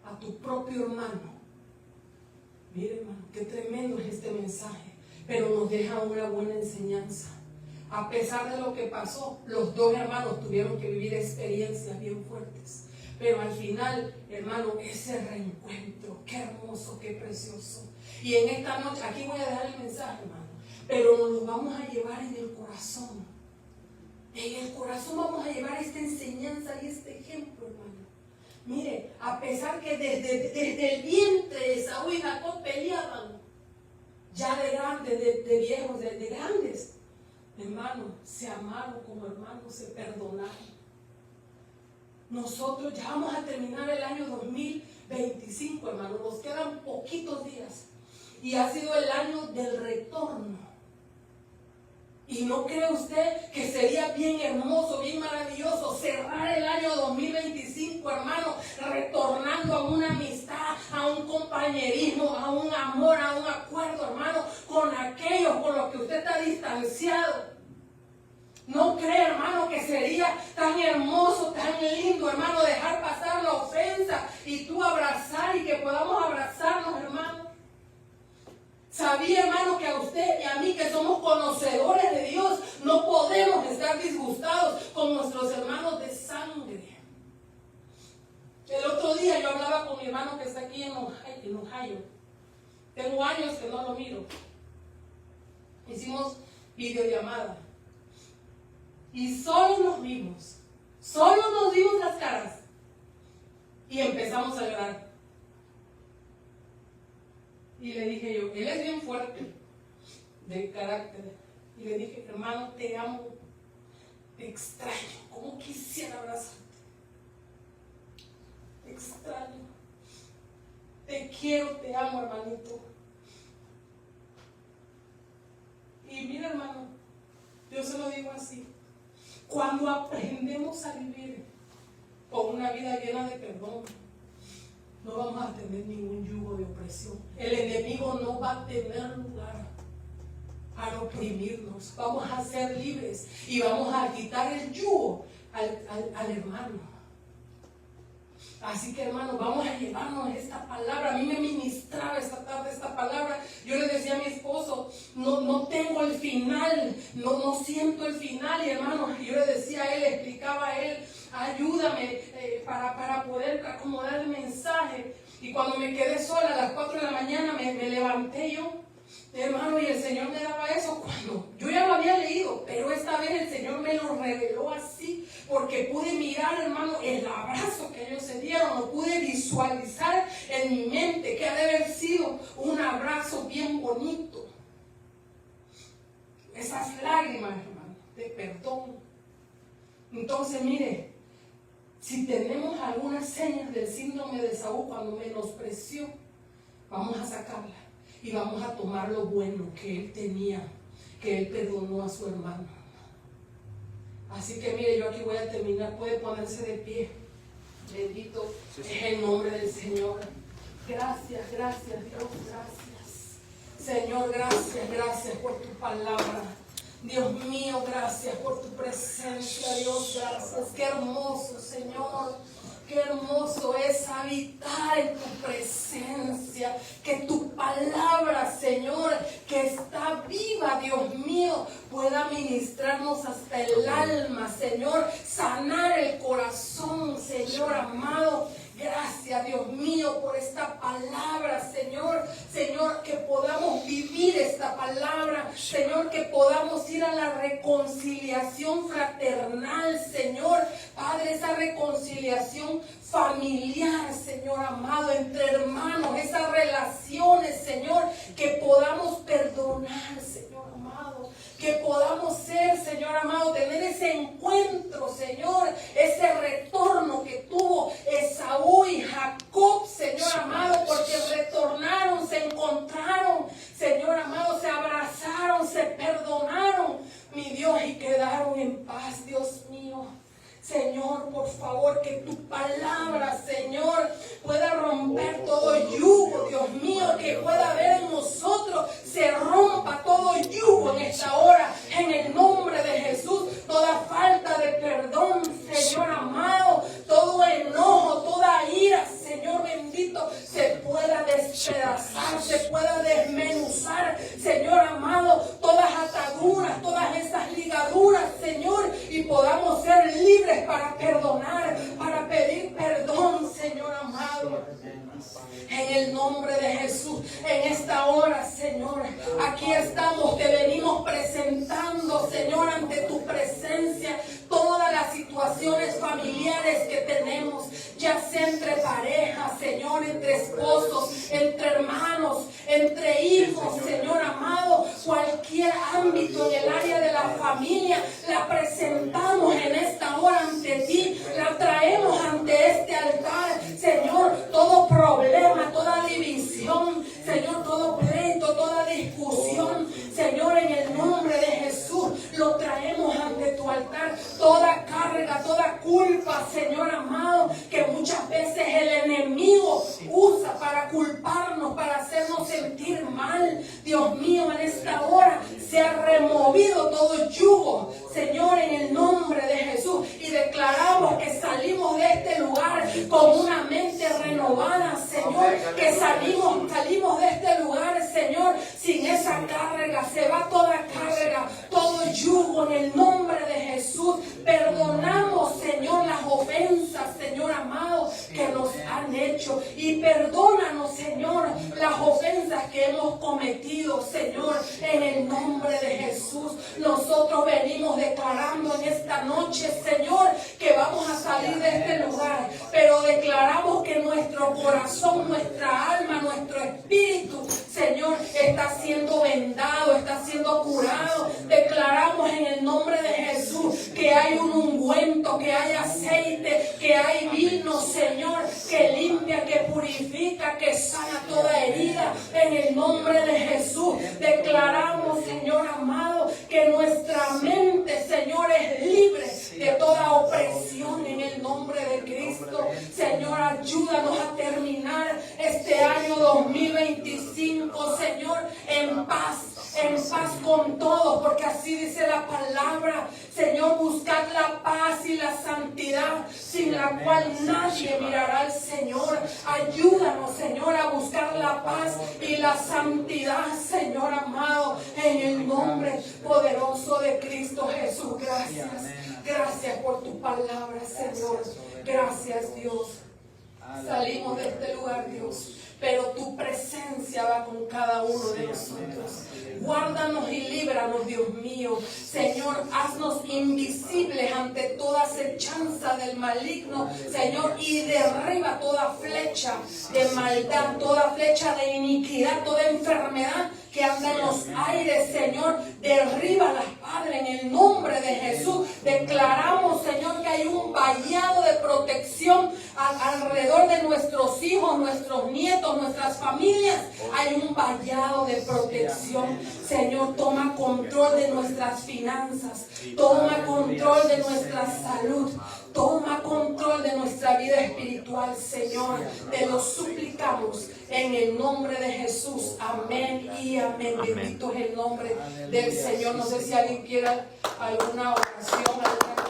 a tu propio hermano. Mire, hermano, qué tremendo es este mensaje, pero nos deja una buena enseñanza. A pesar de lo que pasó, los dos hermanos tuvieron que vivir experiencias bien fuertes, pero al final, hermano, ese reencuentro, qué hermoso, qué precioso. Y en esta noche, aquí voy a dejar el mensaje, hermano, pero nos lo vamos a llevar en el corazón. En el corazón vamos a llevar esta enseñanza y este ejemplo, hermano. Mire, a pesar que desde el vientre de Esaú y Jacob peleaban, ya de grandes, de viejos, de grandes, hermano, se amaron como hermanos, se perdonaron. Nosotros ya vamos a terminar el año 2025, hermano, nos quedan poquitos días y ha sido el año del retorno. ¿Y no cree usted que sería bien hermoso, bien maravilloso cerrar el año 2025, hermano, retornando a una amistad, a un compañerismo, a un amor, a un acuerdo, hermano, con aquellos con los que usted está distanciado? ¿No cree, hermano, que sería tan hermoso, tan lindo, hermano, dejar pasar la ofensa y tú abrazar y que podamos abrazarnos, hermano? Sabía, hermano, que a usted y a mí, que somos conocedores de Dios, no podemos estar disgustados con nuestros hermanos de sangre. El otro día yo hablaba con mi hermano que está aquí en Ohio. Tengo años que no lo miro. Hicimos videollamada. Y solo nos vimos las caras. Y empezamos a llorar. Y le dije yo, él es bien fuerte de carácter. Y le dije, hermano, te amo, te extraño, como quisiera abrazarte. Te extraño, te quiero, te amo, hermanito. Y mira, hermano, yo se lo digo así. Cuando aprendemos a vivir con una vida llena de perdón, no vamos a tener ningún yugo de opresión. El enemigo no va a tener lugar para oprimirnos. Vamos a ser libres y vamos a quitar el yugo al hermano. Así que, hermano, vamos a llevarnos esta palabra. A mí me ministraba esta tarde esta palabra. Yo le decía a mi esposo, no tengo el final, no siento el final. Y, hermano, yo le decía a él, le explicaba a él, ayúdame para poder acomodar el mensaje. Y cuando me quedé sola a las 4 de la mañana me levanté yo, hermano, y el Señor me daba eso cuando yo ya lo había leído, pero esta vez el Señor me lo reveló así, porque pude mirar, hermano, el abrazo que ellos se dieron, lo pude visualizar en mi mente, que ha de haber sido un abrazo bien bonito. Esas lágrimas, hermano, de perdón. Entonces, mire, si tenemos algunas señas del síndrome de Esaú cuando menospreció, vamos a sacarla y vamos a tomar lo bueno que él tenía, que él perdonó a su hermano. Así que mire, yo aquí voy a terminar. Puede ponerse de pie. Bendito es el nombre del Señor. Gracias, gracias Dios, gracias. Señor, gracias por tu palabra. Dios mío, gracias por tu presencia, Dios, gracias. Qué hermoso, Señor. Qué hermoso es habitar en tu presencia. Que tu palabra, Señor, que está viva, Dios mío, pueda ministrarnos hasta el alma, Señor. Sanar el corazón, Señor amado. Gracias, Dios mío, por esta palabra, Señor. Señor, que podamos vivir esta palabra. Señor, que podamos ir a la reconciliación fraternal, Señor. Padre, esa reconciliación familiar, Señor amado, entre hermanos. Esas relaciones, Señor, que podamos perdonar, Señor amado. Que podamos ser, Señor amado, tener ese encuentro, Señor, ese retorno que tuvo Esaú y Jacob, Señor amado, porque retornaron, se encontraron, Señor amado, se abrazaron, se perdonaron, mi Dios, y quedaron en paz, Dios mío. Señor, por favor, que tu palabra, Señor, pueda romper todo yugo, Dios mío, que pueda haber en nosotros Señor amado, todas ataduras, todas esas ligaduras, Señor, y podamos ser libres para perdonar, para pedir perdón, Señor amado. En el nombre de Jesús, en esta hora, Señor, aquí estamos, te venimos presentando, Señor, ante tu presencia, todas las situaciones familiares que tenemos, ya sea entre parejas, Señor, entre esposos, entre hermanos, entre hijos, Señor amado, cualquier ámbito en el área de la familia, la presentamos en esta hora ante ti, la traemos ante este altar, Señor, todo problema, toda división, Señor, todo pleito, toda discusión, Señor, en el nombre de Jesús, lo traemos ante tu altar, toda carga, toda culpa, Señor amado, que muchas veces el enemigo usa para culparnos, para hacernos sentir mal. Dios mío, en esta hora se ha removido todo yugo, Señor, en el nombre de Jesús, y declaramos que salimos de este lugar con una mente renovada, Señor, que salimos de este lugar, Señor, sin esa carga. Se va toda carga, todo yugo en el nombre de Jesús. Perdonamos, Señor, las ofensas, Señor amado, que nos han hecho, y perdónanos, Señor, las ofensas que hemos cometido, Señor, en el nombre de Jesús. Nosotros venimos declarando en esta noche, Señor, que vamos a salir de este lugar, pero declaramos que nuestro corazón, nuestra alma, nuestro espíritu, Señor, está siendo vendado, está siendo curado. Declaramos en el nombre de Jesús que hay un ungüento, que hay aceite, que hay vino, Señor, que limpia, que purifica, que sana toda herida. En el nombre de Jesús declaramos, Señor amado, que nuestra mente, Señor, es libre de toda opresión en el nombre de Cristo. Señor, ayúdanos a terminar este año 2025, Señor, en paz con todos, porque así dice la palabra. Señor, buscad la paz y la santidad, sin la cual nadie mirará al Señor. Ayúdanos, Señor, a buscar la paz y la santidad, Señor amado, en el nombre poderoso de Cristo Jesús. Gracias. Gracias por tu palabra, Señor. Gracias, Dios. Salimos de este lugar, Dios, pero tu presencia va con cada uno de nosotros. Guárdanos y líbranos, Dios mío. Señor, haznos invisibles ante toda acechanza del maligno, Señor, y derriba toda flecha de maldad, toda flecha de iniquidad, toda enfermedad que anda en los aires, Señor. Derríbalas, Padre, en el nombre de Jesús. Declaramos, Señor, que hay un vallado de protección alrededor de nuestros hijos, nuestros nietos, nuestras familias. Hay un vallado de protección. Señor, toma control de nuestras finanzas, toma control de nuestra salud, toma control de nuestra vida espiritual, Señor. Te lo suplicamos en el nombre de Jesús. Amén y amén. Bendito es el nombre del Señor. No sé si alguien quiera alguna oración, alguna